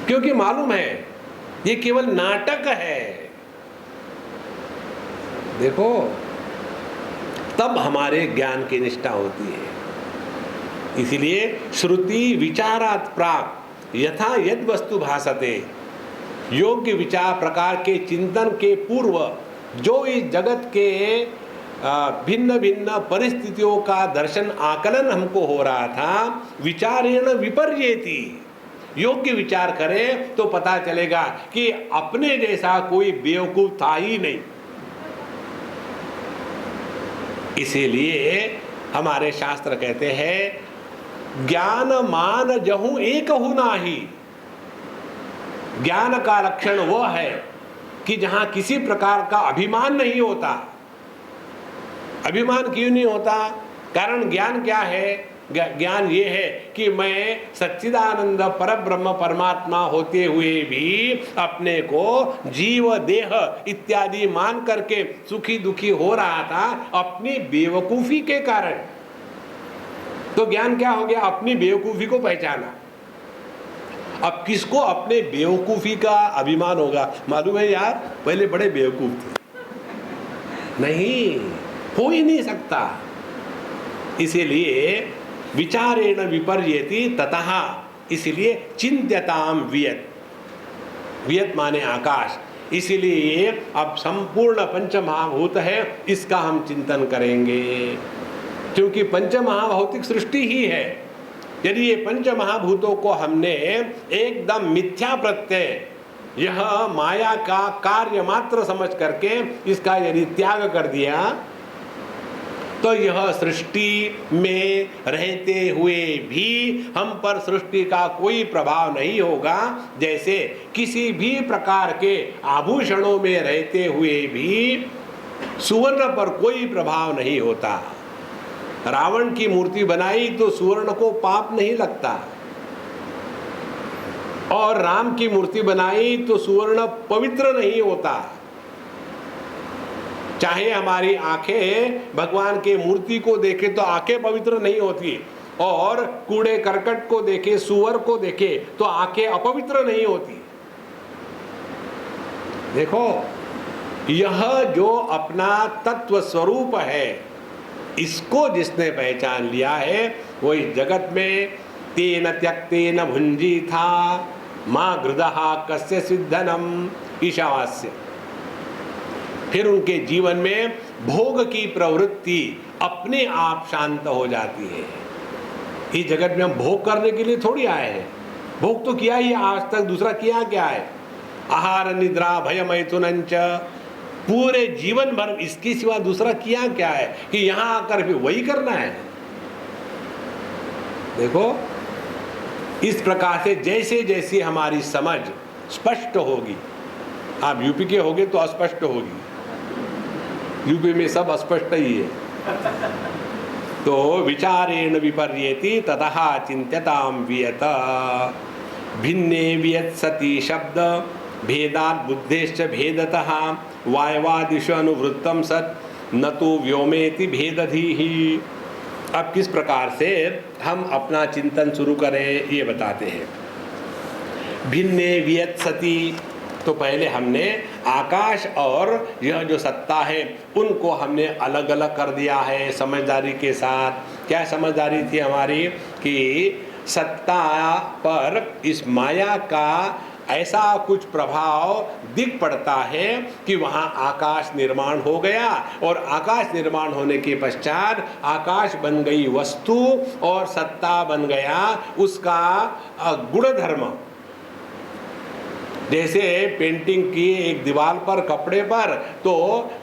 क्योंकि मालूम है ये केवल नाटक है। देखो, तब हमारे ज्ञान की निष्ठा होती है। इसीलिए श्रुति विचारात प्राक यथा यद वस्तु भासते, योग्य विचार प्रकार के चिंतन के पूर्व जो इस जगत के भिन्न भिन्न परिस्थितियों का दर्शन आकलन हमको हो रहा था, विचारेण विपर्येति, योग्य विचार करें तो पता चलेगा कि अपने जैसा कोई बेवकूफ था ही नहीं। इसीलिए हमारे शास्त्र कहते हैं ज्ञान मान जहूं एक हु नाही। ज्ञान का लक्षण वह है कि जहां किसी प्रकार का अभिमान नहीं होता। अभिमान क्यों नहीं होता? कारण ज्ञान क्या है? ज्ञान ये है कि मैं सच्चिदानंद परब्रह्म परमात्मा होते हुए भी अपने को जीव देह इत्यादि मान करके सुखी दुखी हो रहा था अपनी बेवकूफी के कारण। तो ज्ञान क्या हो गया? अपनी बेवकूफी को पहचाना। अब किसको अपने बेवकूफी का अभिमान होगा? मालूम है यार, पहले बड़े बेवकूफ थे। नहीं, हो ही नहीं सकता। इसीलिए विचारेण विपर्येति ततः, इसलिए चिंत्यताम वियत, वियत माने आकाश। इसीलिए अब संपूर्ण पंचमहाभूत है, इसका हम चिंतन करेंगे, क्योंकि पंचमहाभौतिक सृष्टि ही है। यदि ये पंचमहाभूतों को हमने एकदम मिथ्या प्रत्यय, यह माया का कार्य मात्र समझ करके इसका यदि त्याग कर दिया, तो यह सृष्टि में रहते हुए भी हम पर सृष्टि का कोई प्रभाव नहीं होगा। जैसे किसी भी प्रकार के आभूषणों में रहते हुए भी सुवर्ण पर कोई प्रभाव नहीं होता। रावण की मूर्ति बनाई तो सुवर्ण को पाप नहीं लगता, और राम की मूर्ति बनाई तो सुवर्ण पवित्र नहीं होता। चाहे हमारी आंखें भगवान के मूर्ति को देखे तो आंखें पवित्र नहीं होती, और कूड़े करकट को देखे, सुअर को देखे तो आंखें अपवित्र नहीं होती। देखो, यह जो अपना तत्व स्वरूप है, इसको जिसने पहचान लिया है वो इस जगत में तेन त्यक्तेन भुंजी था माँ गृदहा कस्य सिद्धनम ईशावास्य। फिर उनके जीवन में भोग की प्रवृत्ति अपने आप शांत हो जाती है। इस जगत में हम भोग करने के लिए थोड़ी आए हैं, भोग तो किया ही आज तक, दूसरा किया क्या है? आहार निद्रा भय मैथुनंच, पूरे जीवन भर इसके सिवा दूसरा किया क्या है कि यहां आकर भी वही करना है? देखो, इस प्रकार से जैसे जैसे हमारी समझ स्पष्ट होगी, आप यूपी के होगे तो अस्पष्ट होगी, यूपी में सब अस्पष्ट ही है। तो विचारेण विपर्येति ततः चिंत्यताम वियत, भिन्ने वियत सती शब्द भेदात् बुद्धेश्च भेदतः वायवादिषु अनुवृत्तम सत् न तो व्योमेति भेदधीहि। अब किस प्रकार से हम अपना चिंतन शुरू करें ये बताते हैं। भिन्ने वियत सती, तो पहले हमने आकाश और यह जो सत्ता है उनको हमने अलग अलग कर दिया है समझदारी के साथ। क्या समझदारी थी हमारी कि सत्ता पर इस माया का ऐसा कुछ प्रभाव दिख पड़ता है कि वहाँ आकाश निर्माण हो गया, और आकाश निर्माण होने के पश्चात आकाश बन गई वस्तु और सत्ता बन गया उसका गुणधर्म। जैसे पेंटिंग की एक दीवार पर कपड़े पर, तो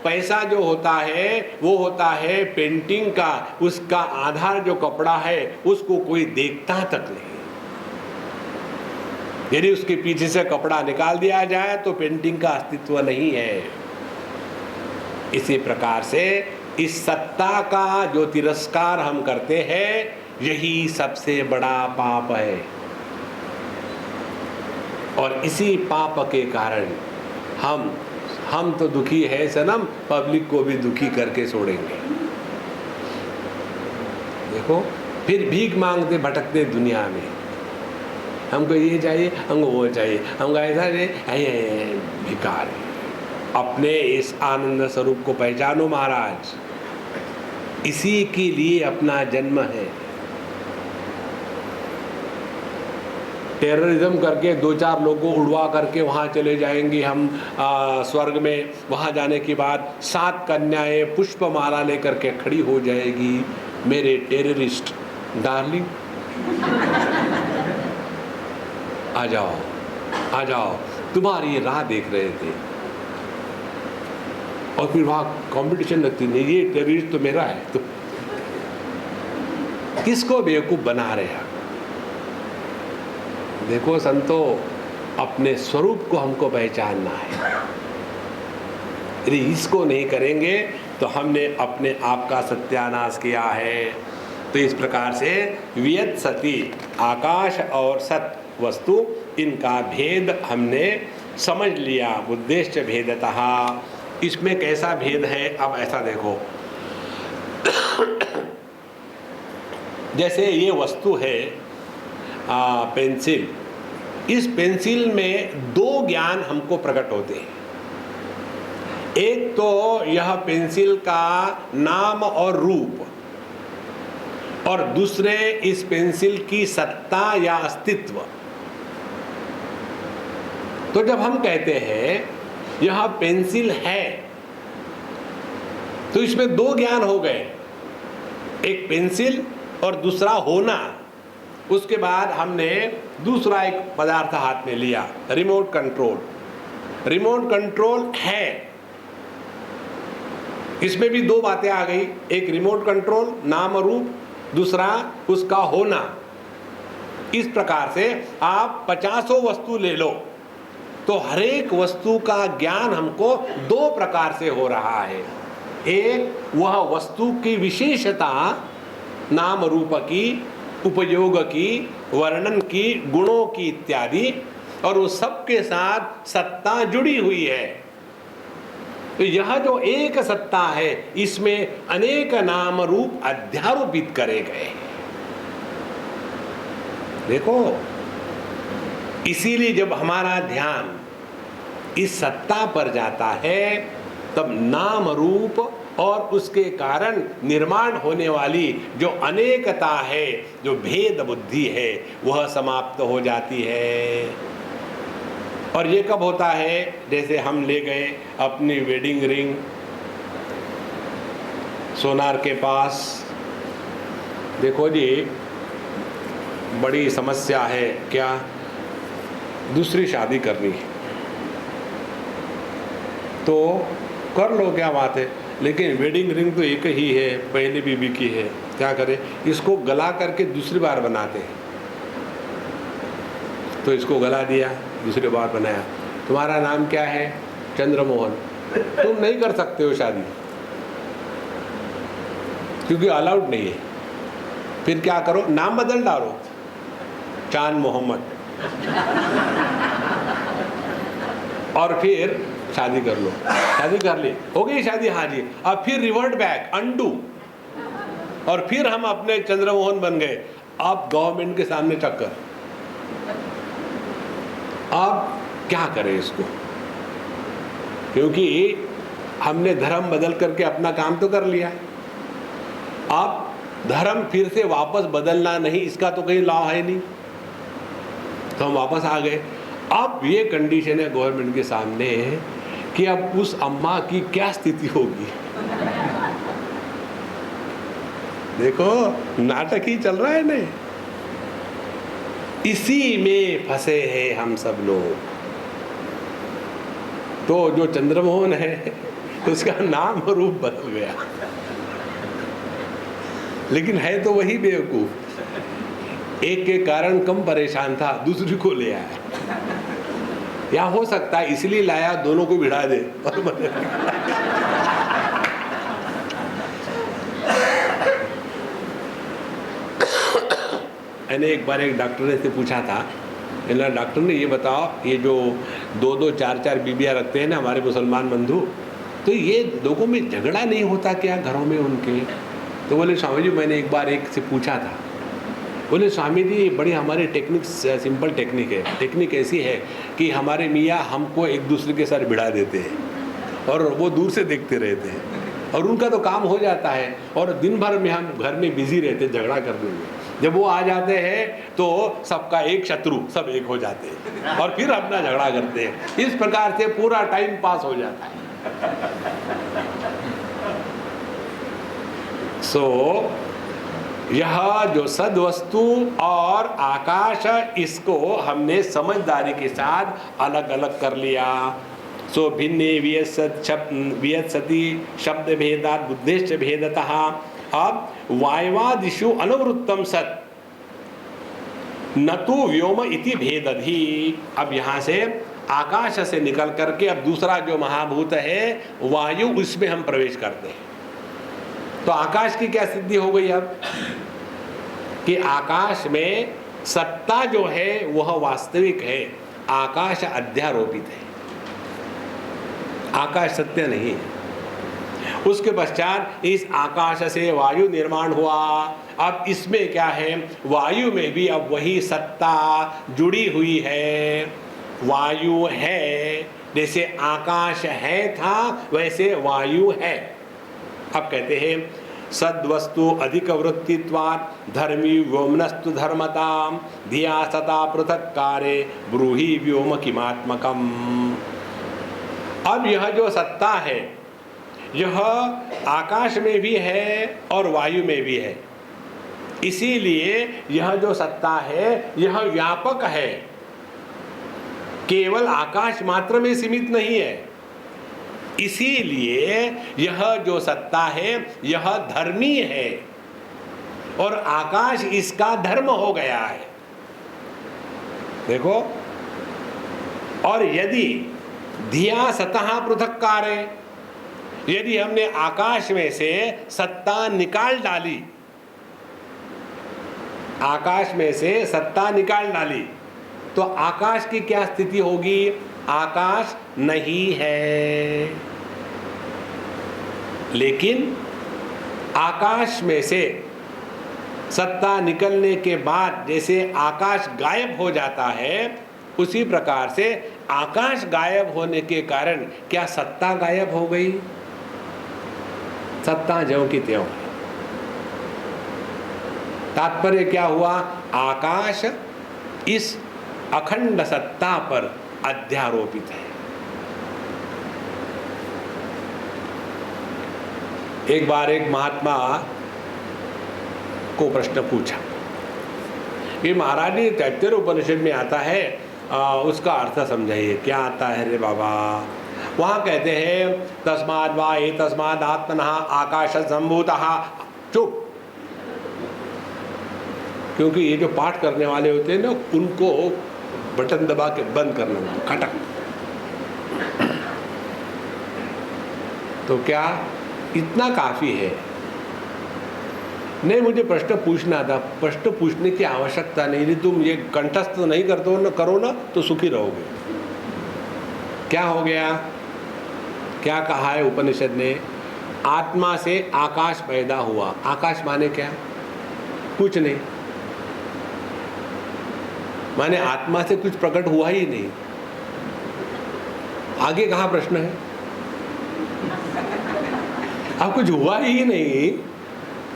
पैसा जो होता है वो होता है पेंटिंग का, उसका आधार जो कपड़ा है उसको कोई देखता तक नहीं। यदि उसके पीछे से कपड़ा निकाल दिया जाए तो पेंटिंग का अस्तित्व नहीं है। इसी प्रकार से इस सत्ता का जो तिरस्कार हम करते हैं यही सबसे बड़ा पाप है, और इसी पाप के कारण हम तो दुखी है सनम, पब्लिक को भी दुखी करके छोड़ेंगे। देखो फिर भीख मांगते भटकते दुनिया में, हमको ये चाहिए, हमको वो चाहिए, हमको ऐसा चाहिए, भिखार है। अपने इस आनंद स्वरूप को पहचानो महाराज, इसी के लिए अपना जन्म है। टेररिज्म करके 2-4 लोगों को उड़वा करके वहाँ चले जाएंगे हम स्वर्ग में। वहाँ जाने के बाद 7 कन्याएं पुष्पमाला लेकर के खड़ी हो जाएगी, मेरे टेररिस्ट डार्लिंग आ जाओ आ जाओ, तुम्हारी राह देख रहे थे। और फिर वहाँ कंपटीशन लगती, नहीं ये टेररिस्ट तो मेरा है, तो किसको बेवकूफ़ बना रहे हैं। देखो संतो, अपने स्वरूप को हमको पहचानना है। यदि इसको नहीं करेंगे तो हमने अपने आप का सत्यानाश किया है। तो इस प्रकार से वियत सती, आकाश और सत वस्तु, इनका भेद हमने समझ लिया, उद्देश्य भेदतः। इसमें कैसा भेद है, अब ऐसा देखो जैसे ये वस्तु है पेंसिल, इस पेंसिल में 2 ज्ञान हमको प्रकट होते हैं। एक तो यह पेंसिल का नाम और रूप, और दूसरे इस पेंसिल की सत्ता या अस्तित्व। तो जब हम कहते हैं यह पेंसिल है, तो इसमें 2 ज्ञान हो गए, एक पेंसिल और दूसरा होना। उसके बाद हमने दूसरा एक पदार्थ हाथ में लिया, रिमोट कंट्रोल। रिमोट कंट्रोल है, इसमें भी 2 बातें आ गई, एक रिमोट कंट्रोल नाम रूप, दूसरा उसका होना। इस प्रकार से आप 50 वस्तु ले लो तो हर एक वस्तु का ज्ञान हमको 2 प्रकार से हो रहा है। एक वह वस्तु की विशेषता, नाम रूप की, उपयोग की, वर्णन की, गुणों की इत्यादि, और उस सब के साथ सत्ता जुड़ी हुई है। तो यह जो एक सत्ता है इसमें अनेक नाम रूप अध्यारोपित करे गए। देखो, इसीलिए जब हमारा ध्यान इस सत्ता पर जाता है तब नाम रूप और उसके कारण निर्माण होने वाली जो अनेकता है, जो भेद बुद्धि है, वह समाप्त हो जाती है। और ये कब होता है, जैसे हम ले गए अपनी वेडिंग रिंग सोनार के पास, देखो जी बड़ी समस्या है, क्या दूसरी शादी करनी है तो कर लो, क्या बात है, लेकिन वेडिंग रिंग तो एक ही है, पहले बीबी की है, क्या करें, इसको गला करके दूसरी बार बनाते हैं। तो इसको गला दिया, दूसरी बार बनाया, तुम्हारा नाम क्या है, चंद्रमोहन, तुम नहीं कर सकते हो शादी क्योंकि अलाउड नहीं है। फिर क्या करो, नाम बदल डालो, चांद मोहम्मद, और फिर शादी कर लो। शादी कर ली, हो गई शादी, हाँ जी, अब फिर रिवर्ट बैक, अंडू, और फिर हम अपने चंद्रमोहन बन गए। अब गवर्नमेंट के सामने टक्कर, अब क्या करें इसको, क्योंकि हमने धर्म बदल करके अपना काम तो कर लिया, अब धर्म फिर से वापस बदलना नहीं, इसका तो कहीं लॉ है नहीं, तो हम वापस आ गए। अब ये कंडीशन है गवर्नमेंट के सामने कि अब उस अम्मा की क्या स्थिति होगी। देखो नाटक ही चल रहा है ना, इसी में फंसे हैं हम सब लोग। तो जो चंद्रमोहन है उसका नाम और रूप बदल गया, लेकिन है तो वही बेवकूफ। एक के कारण कम परेशान था, दूसरी को ले आया, या हो सकता है इसलिए लाया दोनों को भिड़ा दे और मैंने एक बार एक डॉक्टर ने से पूछा था, डॉक्टर ने ये बताओ, ये जो 2-2 4-4 बीबियाँ रखते हैं ना हमारे मुसलमान बंधु, तो ये लोगों में झगड़ा नहीं होता क्या घरों में उनके? तो बोले स्वामी जी मैंने एक बार एक से पूछा था, बोले स्वामी जी बड़ी हमारी टेक्निक सिंपल टेक्निक है, टेक्निक ऐसी है कि हमारे मियाँ हमको एक दूसरे के साथ भिड़ा देते हैं और वो दूर से देखते रहते हैं और उनका तो काम हो जाता है, और दिन भर में हम घर में बिजी रहते हैं झगड़ा करने में। जब वो आ जाते हैं तो सबका एक शत्रु, सब एक हो जाते हैं और फिर अपना झगड़ा करते हैं। इस प्रकार से पूरा टाइम पास हो जाता है। यह जो सद्वस्तु और आकाश, इसको हमने समझदारी के साथ अलग अलग कर लिया। भिन्ने वियत्सति शब्द भेदात् बुद्धेश्च भेदतः। अब वायवादिषु अनुवृत्तम सत् न तो व्योम इति भेदधि। अब यहाँ से आकाश से निकल करके अब दूसरा जो महाभूत है वायु, उसमें हम प्रवेश करते हैं। तो आकाश की क्या सिद्धि हो गई अब कि आकाश में सत्ता जो है वह वास्तविक है, आकाश अध्यारोपित है, आकाश सत्य नहीं है। उसके पश्चात इस आकाश से वायु निर्माण हुआ। अब इसमें क्या है, वायु में भी अब वही सत्ता जुड़ी हुई है, वायु है। जैसे आकाश है था वैसे वायु है। अब कहते हैं सद्वस्तु अधिक वृत्तित्वात् धर्मी व्योमनस्तु धर्मताम धिया सता पृथक कारे ब्रूहि व्योम किमात्मकम। अब यह जो सत्ता है यह आकाश में भी है और वायु में भी है, इसीलिए यह जो सत्ता है यह व्यापक है, केवल आकाश मात्र में सीमित नहीं है। इसीलिए यह जो सत्ता है यह धर्मी है और आकाश इसका धर्म हो गया है। देखो, और यदि धिया सतः पृथक कार्य, यदि हमने आकाश में से सत्ता निकाल डाली, आकाश में से सत्ता निकाल डाली, तो आकाश की क्या स्थिति होगी? आकाश नहीं है। लेकिन आकाश में से सत्ता निकलने के बाद जैसे आकाश गायब हो जाता है, उसी प्रकार से आकाश गायब होने के कारण क्या सत्ता गायब हो गई? सत्ता ज्यों की त्यों। तात्पर्य क्या हुआ? आकाश इस अखंड सत्ता पर अध्यारोपित है। एक बार एक महात्मा को प्रश्न पूछा, ये महाराज ने तैत्तिरीय उपनिषद में आता है, उसका अर्थ समझाइए। क्या आता है रे बाबा? वहाँ कहते हैं तस्माद् वा एतस्माद् आत्मनः आकाश संभूतः। चुप, क्योंकि ये जो पाठ करने वाले होते हैं ना, उनको बटन दबा के बंद करना होता, खटक। तो क्या इतना काफी है? नहीं, मुझे प्रश्न पूछना था। प्रश्न पूछने की आवश्यकता नहीं, तुम ये कंठस्थ नहीं करते हो ना, करो ना तो सुखी रहोगे। क्या हो गया? क्या कहा है उपनिषद ने? आत्मा से आकाश पैदा हुआ। आकाश माने क्या? कुछ नहीं, माने आत्मा से कुछ प्रकट हुआ ही नहीं। आगे कहाँ प्रश्न है? अब कुछ हुआ ही नहीं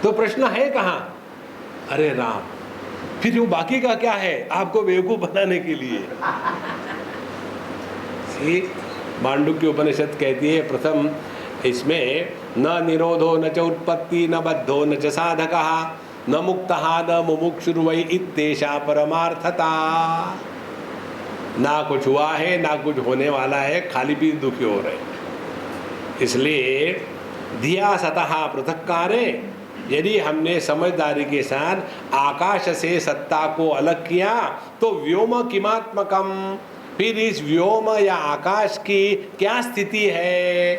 तो प्रश्न है कहाँ? अरे राम, फिर वो बाकी का क्या है? आपको बेवकूफ बनाने के लिए। मांडुक्य उपनिषद कहती है प्रथम इसमें, न निरोधो न च उत्पत्ति न बद्धो न च साधकः न मुक्तः न मुमुक्षुर्वै इत्येषा परमार्थता। ना कुछ हुआ है ना कुछ होने वाला है, खाली भी दुखी हो रहे। इसलिए धिया सतः पृथक्कारे, यदि हमने समझदारी के साथ आकाश से सत्ता को अलग किया तो व्योम किमात्मकम, फिर इस व्योम या आकाश की क्या स्थिति है?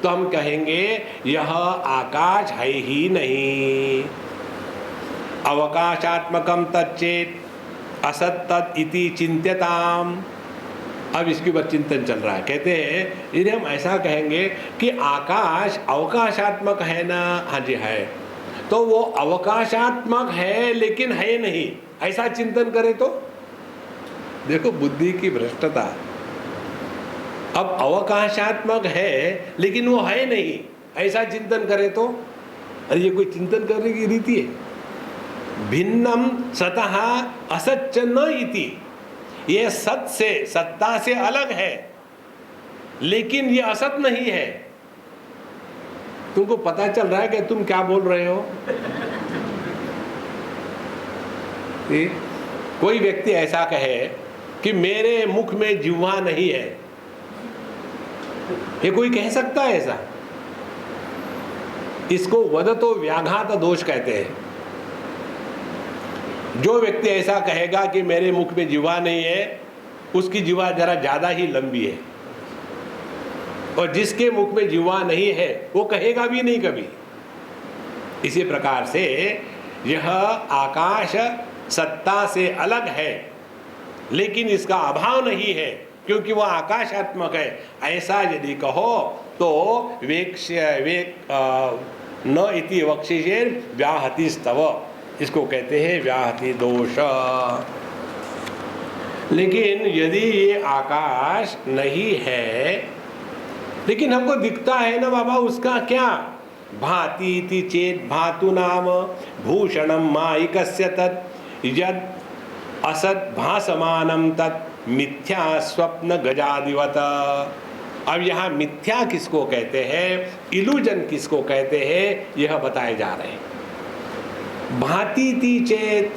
तो हम कहेंगे यह आकाश है ही नहीं। अवकाशात्मकम तच्चेत असत तत् इति चिंत्यताम। अब इसके ऊपर चिंतन चल रहा है। कहते हैं यदि हम ऐसा कहेंगे कि आकाश अवकाशात्मक है ना, हाँ जी है, तो वो अवकाशात्मक है लेकिन है नहीं, ऐसा चिंतन करें तो देखो बुद्धि की भ्रष्टता। अब अवकाशात्मक है लेकिन वो है नहीं, ऐसा चिंतन करें तो, अरे ये कोई चिंतन करने की रीति है? भिन्नम सतः असच्च न इति, ये सत से सत्ता से अलग है लेकिन ये असत नहीं है। तुमको पता चल रहा है कि तुम क्या बोल रहे हो? कोई व्यक्ति ऐसा कहे कि मेरे मुख में जिह्वा नहीं है, ये कोई कह सकता है ऐसा? इसको वदतो व्याघात दोष कहते हैं। जो व्यक्ति ऐसा कहेगा कि मेरे मुख में जिह्वा नहीं है, उसकी जिह्वा जरा ज्यादा ही लंबी है, और जिसके मुख में जिह्वा नहीं है वो कहेगा भी नहीं कभी। इसी प्रकार से यह आकाश सत्ता से अलग है लेकिन इसका अभाव नहीं है क्योंकि वह आकाशात्मक है, ऐसा यदि कहो तो न इति वक्षिषेर व्याहति स्तव, इसको कहते हैं व्याहति दोष। लेकिन यदि ये आकाश नहीं है लेकिन हमको दिखता है ना बाबा, उसका क्या? भाति इति चेत भातु नाम भूषणम मायिकस्य तत् यद असत भासमानम तत् मिथ्या स्वप्न गजादिवत। अब यहाँ मिथ्या किसको कहते हैं, इल्यूजन किसको कहते हैं, यह बताए जा रहे हैं। भाति ती चेत,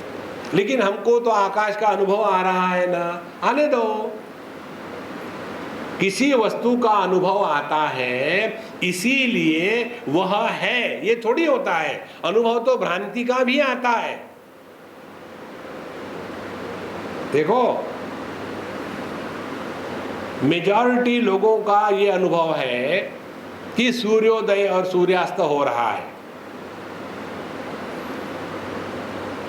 लेकिन हमको तो आकाश का अनुभव आ रहा है ना, आने दो। किसी वस्तु का अनुभव आता है इसीलिए वह है, ये थोड़ी होता है। अनुभव तो भ्रांति का भी आता है। देखो मेजॉरिटी लोगों का ये अनुभव है कि सूर्योदय और सूर्यास्त हो रहा है,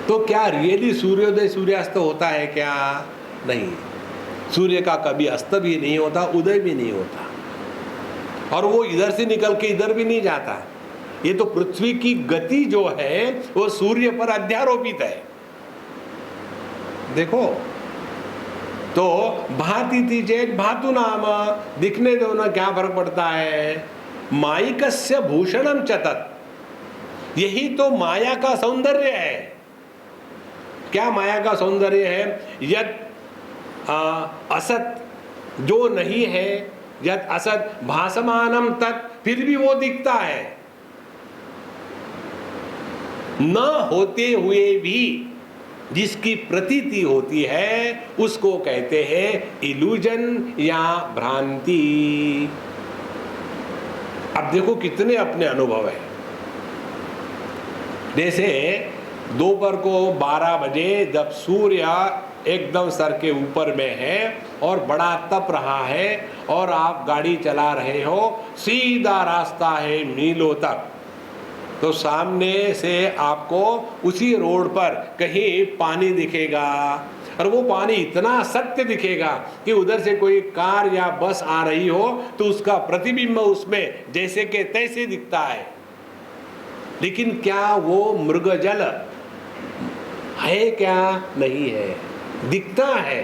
तो क्या रियली सूर्योदय सूर्यास्त होता है क्या? नहीं, सूर्य का कभी अस्त भी नहीं होता, उदय भी नहीं होता, और वो इधर से निकल के इधर भी नहीं जाता। ये तो पृथ्वी की गति जो है वो सूर्य पर अध्यारोपित है। देखो तो भाति चेत भातु नाम, दिखने दो ना, क्या फर्क पड़ता है। मायिकस्य भूषणम चतत, यही तो माया का सौंदर्य है। क्या माया का सौंदर्य है? यद असत जो नहीं है, यद असत भासमानम तत्, फिर भी वो दिखता है। न होते हुए भी जिसकी प्रतीति होती है उसको कहते हैं इल्यूजन या भ्रांति। अब देखो कितने अपने अनुभव है। जैसे दोपहर को 12 बजे जब सूर्य एकदम सर के ऊपर में है और बड़ा तप रहा है और आप गाड़ी चला रहे हो, सीधा रास्ता है मीलों तक, तो सामने से आपको उसी रोड पर कहीं पानी दिखेगा, और वो पानी इतना सत्य दिखेगा कि उधर से कोई कार या बस आ रही हो तो उसका प्रतिबिंब उसमें जैसे के तैसे दिखता है। लेकिन क्या वो मृगजल है? क्या नहीं है, दिखता है।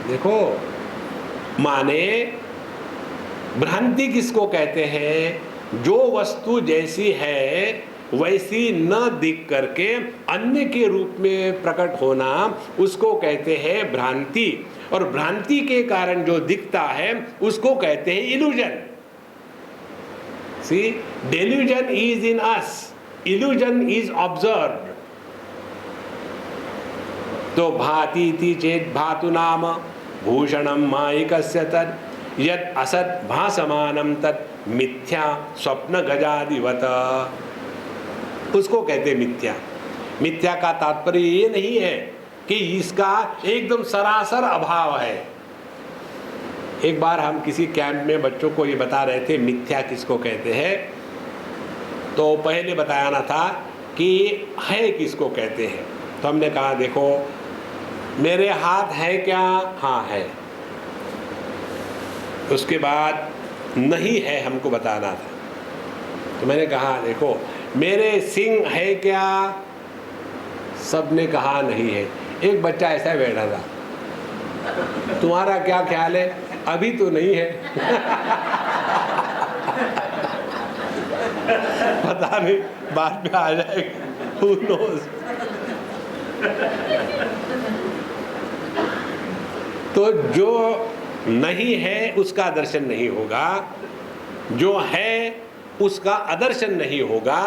देखो, माने भ्रांति किसको कहते हैं? जो वस्तु जैसी है वैसी न दिख करके अन्य के रूप में प्रकट होना, उसको कहते हैं भ्रांति। और भ्रांति के कारण जो दिखता है उसको कहते हैं illusion. See, delusion is in us, illusion is observed. तो भाति इति चेत भातु नाम भूषणम मायिकस्य तत् यत् असत् भासमानम तत् मिथ्या स्वप्न गजादिवत। उसको कहते मिथ्या। मिथ्या का तात्पर्य ये नहीं है कि इसका एकदम सरासर अभाव है। एक बार हम किसी कैंप में बच्चों को ये बता रहे थे मिथ्या किसको कहते हैं, तो पहले बताना था कि है किसको कहते हैं। तो हमने कहा देखो, मेरे हाथ है क्या? हाँ है। उसके बाद नहीं है हमको बताना था। तो मैंने कहा देखो, मेरे सिंह है क्या? सबने कहा नहीं है। एक बच्चा ऐसा बैठा था, तुम्हारा क्या ख्याल है? अभी तो नहीं है। पता नहीं बाद में आ जाएगा, who knows? तो जो नहीं है उसका दर्शन नहीं होगा, जो है उसका अदर्शन नहीं होगा।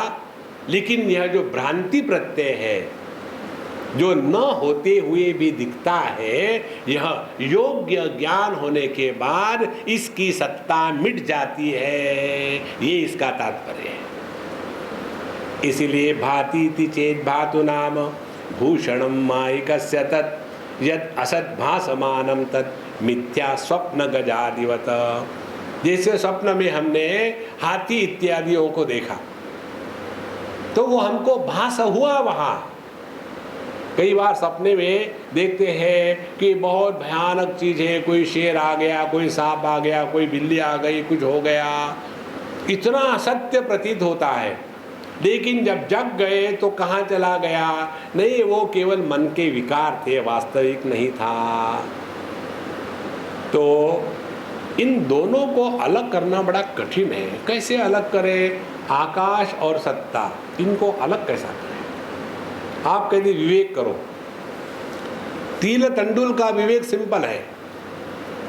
लेकिन यह जो भ्रांति प्रत्यय है, जो न होते हुए भी दिखता है, यह योग्य ज्ञान होने के बाद इसकी सत्ता मिट जाती है। ये इसका तात्पर्य है। इसीलिए भाति इति चेत भातु नाम भूषणम मायिकस्य तत् यत् असत् भासमानम तत् मिथ्या स्वप्न गजादिवत। जैसे स्वप्न में हमने हाथी इत्यादियों को देखा तो वो हमको भास हुआ। वहाँ कई बार सपने में देखते हैं कि बहुत भयानक चीज़ है, कोई शेर आ गया, कोई सांप आ गया, कोई बिल्ली आ गई, कुछ हो गया, इतना असत्य प्रतीत होता है। लेकिन जब जग गए तो कहाँ चला गया? नहीं, वो केवल मन के विकार थे, वास्तविक नहीं था। तो इन दोनों को अलग करना बड़ा कठिन है। कैसे अलग करें? आकाश और सत्ता, इनको अलग कैसा करें? आप कहते विवेक करो। तिल तंडुल का विवेक सिंपल है।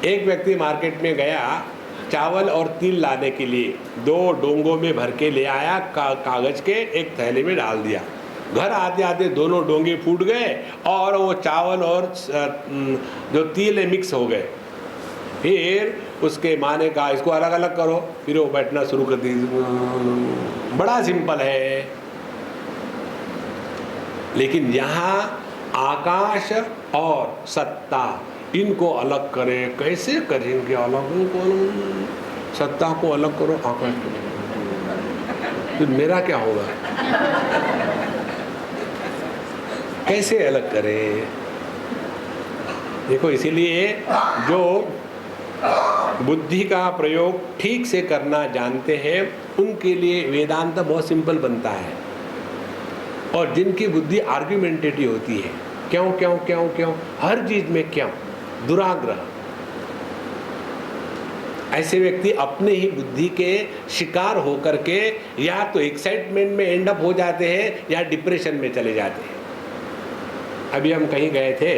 एक व्यक्ति मार्केट में गया चावल और तिल लाने के लिए, 2 डोंगों में भर के ले आया, कागज के एक थैले में डाल दिया। घर आते आते दोनों डोंगे फूट गए और वो चावल और जो तिल है मिक्स हो गए। फिर उसके माँ ने कहा इसको अलग अलग करो। फिर वो बैठना शुरू कर दी। बड़ा सिंपल है। लेकिन यहाँ आकाश और सत्ता, इनको अलग करें। कैसे करेंगे अलग? सत्ता को अलग करो, आकाश को, तो मेरा क्या होगा? कैसे अलग करें? देखो, इसीलिए जो बुद्धि का प्रयोग ठीक से करना जानते हैं उनके लिए वेदांत बहुत सिंपल बनता है। और जिनकी बुद्धि आर्ग्यूमेंटेटिव होती है, क्यों क्यों क्यों क्यों, हर चीज में क्यों, दुराग्रह, ऐसे व्यक्ति अपने ही बुद्धि के शिकार होकर के या तो एक्साइटमेंट में एंड अप हो जाते हैं या डिप्रेशन में चले जाते हैं। अभी हम कहीं गए थे,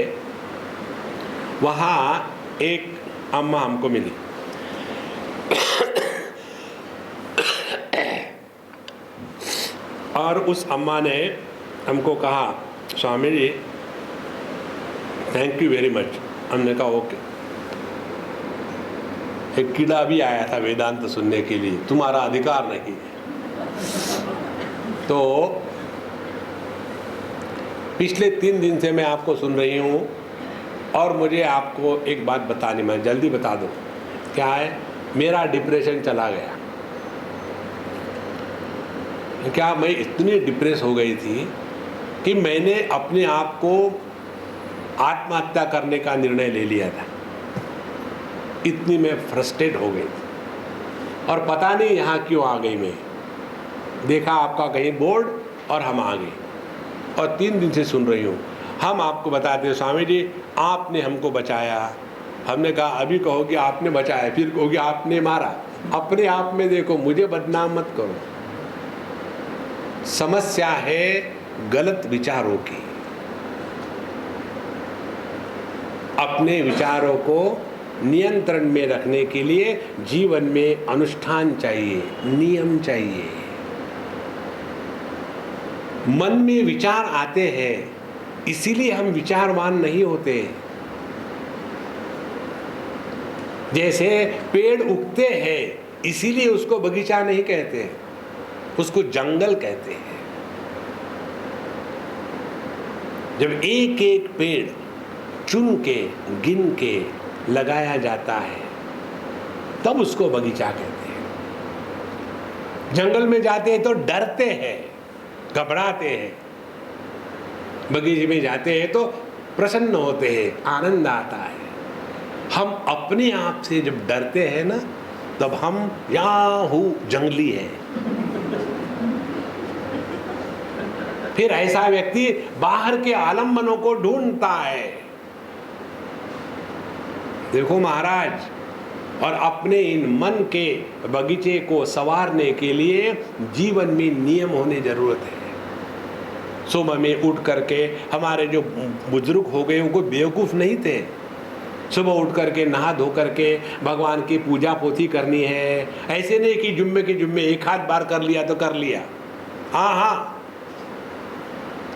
वहाँ एक अम्मा हमको मिली। और उस अम्मा ने हमको कहा, Swami ji thank you very much. हमने कहा ओके। एक कीड़ा भी आया था वेदांत सुनने के लिए, तुम्हारा अधिकार नहीं है। तो पिछले 3 दिन से मैं आपको सुन रही हूँ और मुझे आपको एक बात बतानी, मैं जल्दी बता दूँ। क्या है? मेरा डिप्रेशन चला गया। क्या मैं इतनी डिप्रेस हो गई थी कि मैंने अपने आप को आत्महत्या करने का निर्णय ले लिया था। इतनी मैं फ्रस्ट्रेट हो गई और पता नहीं यहाँ क्यों आ गई। मैं देखा आपका कहीं बोर्ड और हम आ गए और 3 दिन से सुन रही हूँ। हम आपको बताते हैं स्वामी जी आपने हमको बचाया। हमने कहा अभी कहोगे आपने बचाया, फिर कहोगे आपने मारा। अपने आप में देखो, मुझे बदनाम मत करो। समस्या है गलत विचारों की। अपने विचारों को नियंत्रण में रखने के लिए जीवन में अनुष्ठान चाहिए, नियम चाहिए। मन में विचार आते हैं, इसीलिए हम विचारवान नहीं होते। जैसे पेड़ उगते हैं इसीलिए उसको बगीचा नहीं कहते, उसको जंगल कहते हैं। जब एक एक पेड़ चुन के गिन के लगाया जाता है तब उसको बगीचा कहते हैं। जंगल में जाते हैं तो डरते हैं, घबराते हैं। बगीचे में जाते हैं तो प्रसन्न होते हैं, आनंद आता है। हम अपने आप से जब डरते हैं ना, तब हम याहू जंगली है। फिर ऐसा व्यक्ति बाहर के आलम्बनों को ढूंढता है। देखो महाराज, और अपने इन मन के बगीचे को संवारने के लिए जीवन में नियम होने जरूरत है। सुबह में उठ करके, हमारे जो बुजुर्ग हो गए वो कोई बेवकूफ नहीं थे। सुबह उठ करके नहा धो करके भगवान की पूजा पोथी करनी है। ऐसे नहीं कि जुम्मे के जुम्मे एक आध बार कर लिया तो कर लिया। हाँ,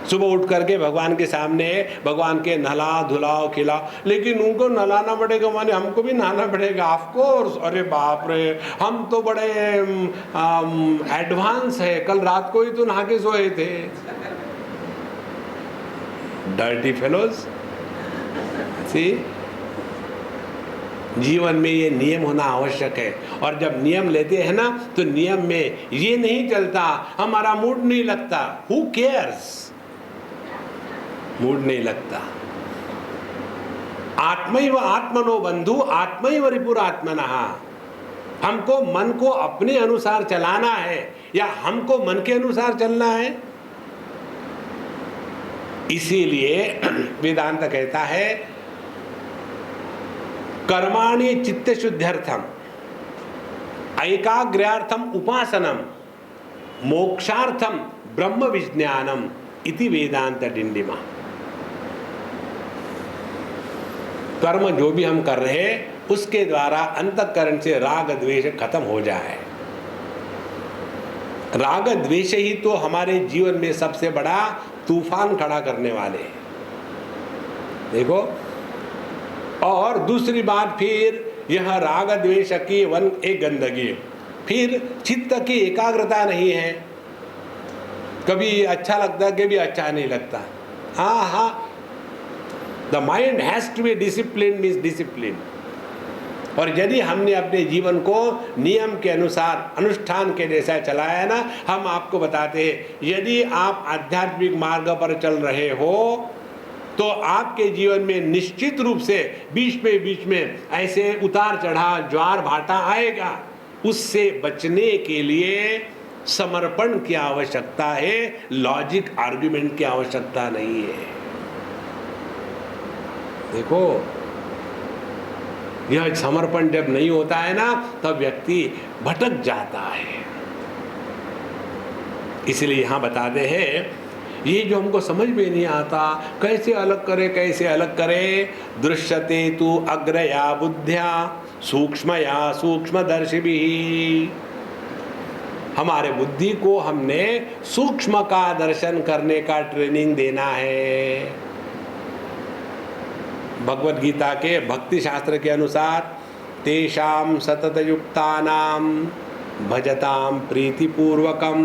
सुबह उठ करके भगवान के सामने भगवान के नहला धुलाओ खिलाओ। लेकिन उनको नहलाना पड़ेगा माने हमको भी नहाना पड़ेगा, ऑफ कोर्स। अरे बाप रे, हम तो बड़े एडवांस है, कल रात को ही तो नहा के सोए थे। Dirty fellows. सी, जीवन में ये नियम होना आवश्यक है। और जब नियम लेते हैं ना, तो नियम में ये नहीं चलता हमारा मूड नहीं लगता। हु केयर्स, मूड नहीं लगता। आत्मैव आत्मनो बंधु आत्मैव रिपुरात्मनः। हमको मन को अपने अनुसार चलाना है या हमको मन के अनुसार चलना है? इसीलिए वेदांत कहता है कर्माणि चित्त शुद्ध्यर्थम ऐकाग्र्यार्थम उपासनम मोक्षार्थम ब्रह्म विज्ञानम इति वेदांत डिंडिमा। कर्म जो भी हम कर रहे हैं उसके द्वारा अंतःकरण से राग द्वेष खत्म हो जाए। राग द्वेष ही तो हमारे जीवन में सबसे बड़ा तूफान खड़ा करने वाले हैं। देखो, और दूसरी बात, फिर यह राग द्वेष की वन एक गंदगी, फिर चित्त की एकाग्रता नहीं है। कभी अच्छा लगता है, कभी अच्छा नहीं लगता। हाँ हाँ, the mind has to be discipline, means discipline. और यदि हमने अपने जीवन को नियम के अनुसार अनुष्ठान के जैसा चलाया ना, हम आपको बताते हैं, यदि आप आध्यात्मिक मार्ग पर चल रहे हो तो आपके जीवन में निश्चित रूप से बीच में ऐसे उतार चढ़ाव ज्वार भाटा आएगा। उससे बचने के लिए समर्पण की आवश्यकता है, लॉजिक आर्गुमेंट की आवश्यकता नहीं है। देखो, यह समर्पण जब नहीं होता है ना, तब व्यक्ति भटक जाता है। इसलिए यहां बताते हैं, ये जो हमको समझ में नहीं आता, कैसे अलग करे कैसे अलग करे। दृश्यते तु अग्रया बुद्ध्या सूक्ष्मया सूक्ष्मदर्शिभिः। हमारे बुद्धि को हमने सूक्ष्म का दर्शन करने का ट्रेनिंग देना है। भगवद गीता के भक्ति शास्त्र के अनुसार तेषां सततयुक्तानां भजतां प्रीतिपूर्वकं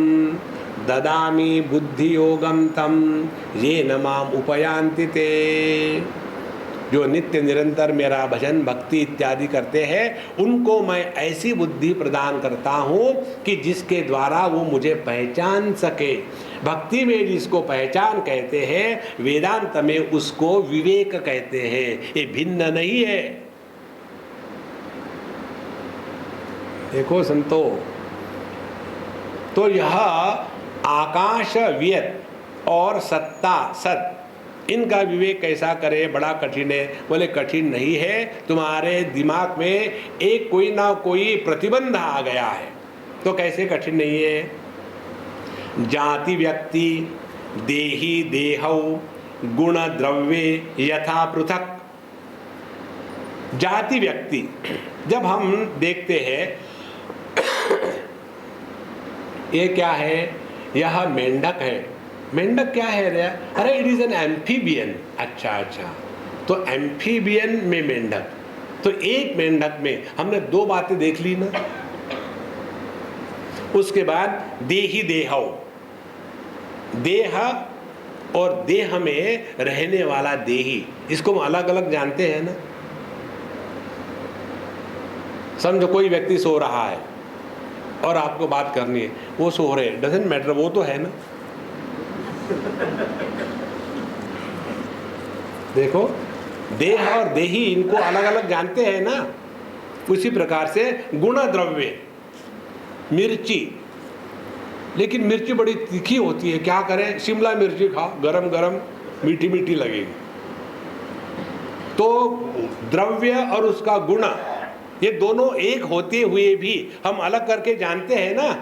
ददामि बुद्धि योगम तम येन माम उपयान्ति ते। जो नित्य निरंतर मेरा भजन भक्ति इत्यादि करते हैं, उनको मैं ऐसी बुद्धि प्रदान करता हूँ कि जिसके द्वारा वो मुझे पहचान सके। भक्ति में जिसको पहचान कहते हैं, वेदांत में उसको विवेक कहते हैं। ये भिन्न नहीं है। देखो संतो, तो यह आकाश व्यत और सत्ता सत, इनका विवेक कैसा करे, बड़ा कठिन है। बोले कठिन नहीं है, तुम्हारे दिमाग में एक कोई ना कोई प्रतिबंध आ गया है। तो कैसे कठिन नहीं है? जाति व्यक्ति देही देहौ गुण द्रव्य यथा पृथक। जाति व्यक्ति जब हम देखते हैं, ये क्या है? यह मेंढक है। मेंढक क्या है रे? अरे इट इज एन एम्फीबियन। अच्छा अच्छा, तो एम्फीबियन में मेंढक, तो एक मेंढक में हमने दो बातें देख ली ना। उसके बाद देही देहौ, देह और देह में रहने वाला देही, इसको हम अलग अलग जानते हैं ना। समझो कोई व्यक्ति सो रहा है और आपको बात करनी है, वो सो रहे, डजंट मैटर, वो तो है ना। देखो, देह और देही इनको अलग अलग जानते हैं ना। उसी प्रकार से गुण द्रव्य, मिर्ची, लेकिन मिर्ची बड़ी तीखी होती है, क्या करें? शिमला मिर्ची खाओ, गरम गरम मीठी मीठी लगेगी। तो द्रव्य और उसका गुण, ये दोनों एक होते हुए भी हम अलग करके जानते हैं ना।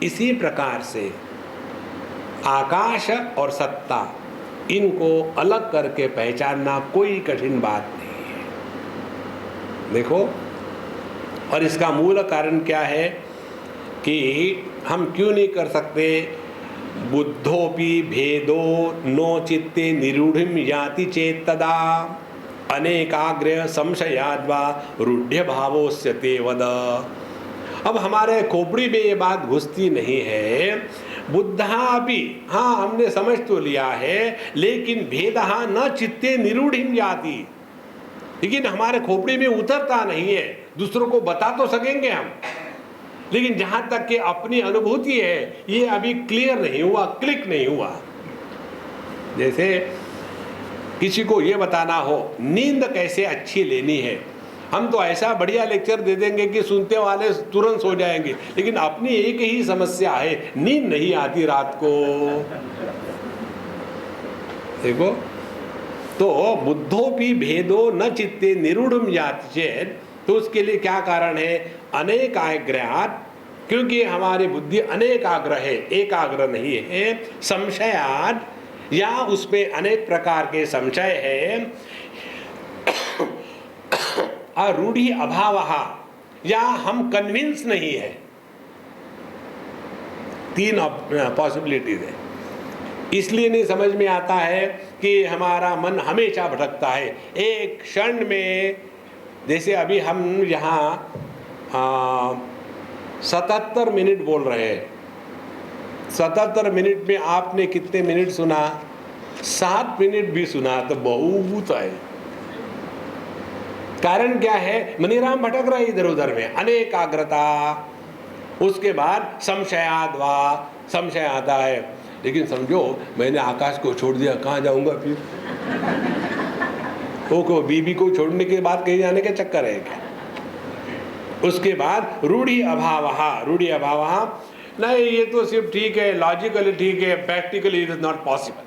इसी प्रकार से आकाश और सत्ता, इनको अलग करके पहचानना कोई कठिन बात नहीं है। देखो, और इसका मूल कारण क्या है कि हम क्यों नहीं कर सकते? बुद्धोपि भेदो नो चित्ते निरूढ़िम याति चेत तदा अनेकाग्र संशयाद्वा रूढ़्य भावोस्य ते वद। अब हमारे खोपड़ी में ये बात घुसती नहीं है। बुद्धा भी, हाँ हमने समझ तो लिया है, लेकिन भेदहा न चित्ते निरूढ़िम याति, लेकिन हमारे खोपड़ी में उतरता नहीं है। दूसरों को बता तो सकेंगे हम, लेकिन जहां तक कि अपनी अनुभूति है, ये अभी क्लियर नहीं हुआ, क्लिक नहीं हुआ। जैसे किसी को ये बताना हो नींद कैसे अच्छी लेनी है, हम तो ऐसा बढ़िया लेक्चर दे देंगे कि सुनते वाले तुरंत सो जाएंगे, लेकिन अपनी एक ही समस्या है, नींद नहीं आती रात को। देखो, तो बुद्धोपि भेदो न चित्ते निरूढ़म याति चेत्, तो उसके लिए क्या कारण है? अनेक आग्रहात्, क्योंकि हमारी बुद्धि अनेकाग्र है, एकाग्र नहीं है। संशयात्, या उसमें अनेक प्रकार के संशय है। रूढ़ि अभावः, या हम कन्विंस नहीं है। तीन पॉसिबिलिटीज है। इसलिए नहीं समझ में आता है कि हमारा मन हमेशा भटकता है। एक क्षण में, जैसे अभी हम यहाँ 77 मिनट बोल रहे हैं, 77 मिनट में आपने कितने मिनट सुना? 7 मिनट भी सुना तो बहुत है। कारण क्या है? मनीराम भटक रहा है इधर उधर में, अनेकाग्रता। उसके बाद संशयाद्वा, संशय आता है, लेकिन समझो मैंने आकाश को छोड़ दिया, कहाँ जाऊंगा फिर? को बीबी को छोड़ने के बाद कहीं जाने के चक्कर है क्या? उसके बाद रूढ़ि अभावः, रूढ़ि अभावः, नहीं ये तो सिर्फ ठीक है, लॉजिकली ठीक है, practically it is not possible.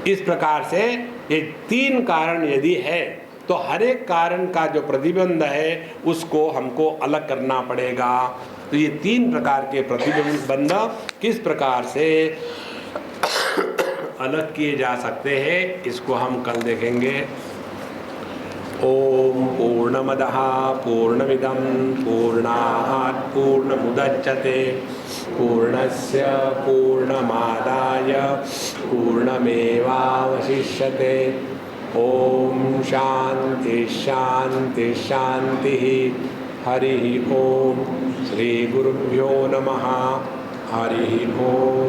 इस प्रकार से ये तीन कारण यदि है, तो हर एक कारण का जो प्रतिबंध है उसको हमको अलग करना पड़ेगा। तो ये तीन प्रकार के प्रतिबंध किस प्रकार से अलग किए जा सकते हैं, इसको हम कल देखेंगे। ओम पूर्णमदः पूर्णमिदं पूर्णात् पूर्णमुदच्यते पूर्णस्य पूर्णमादाय पूर्णमेवावशिष्यते। ओम शांति शांति शांति। हरि ओम। श्री गुरुभ्यो नमः। हरि ओम।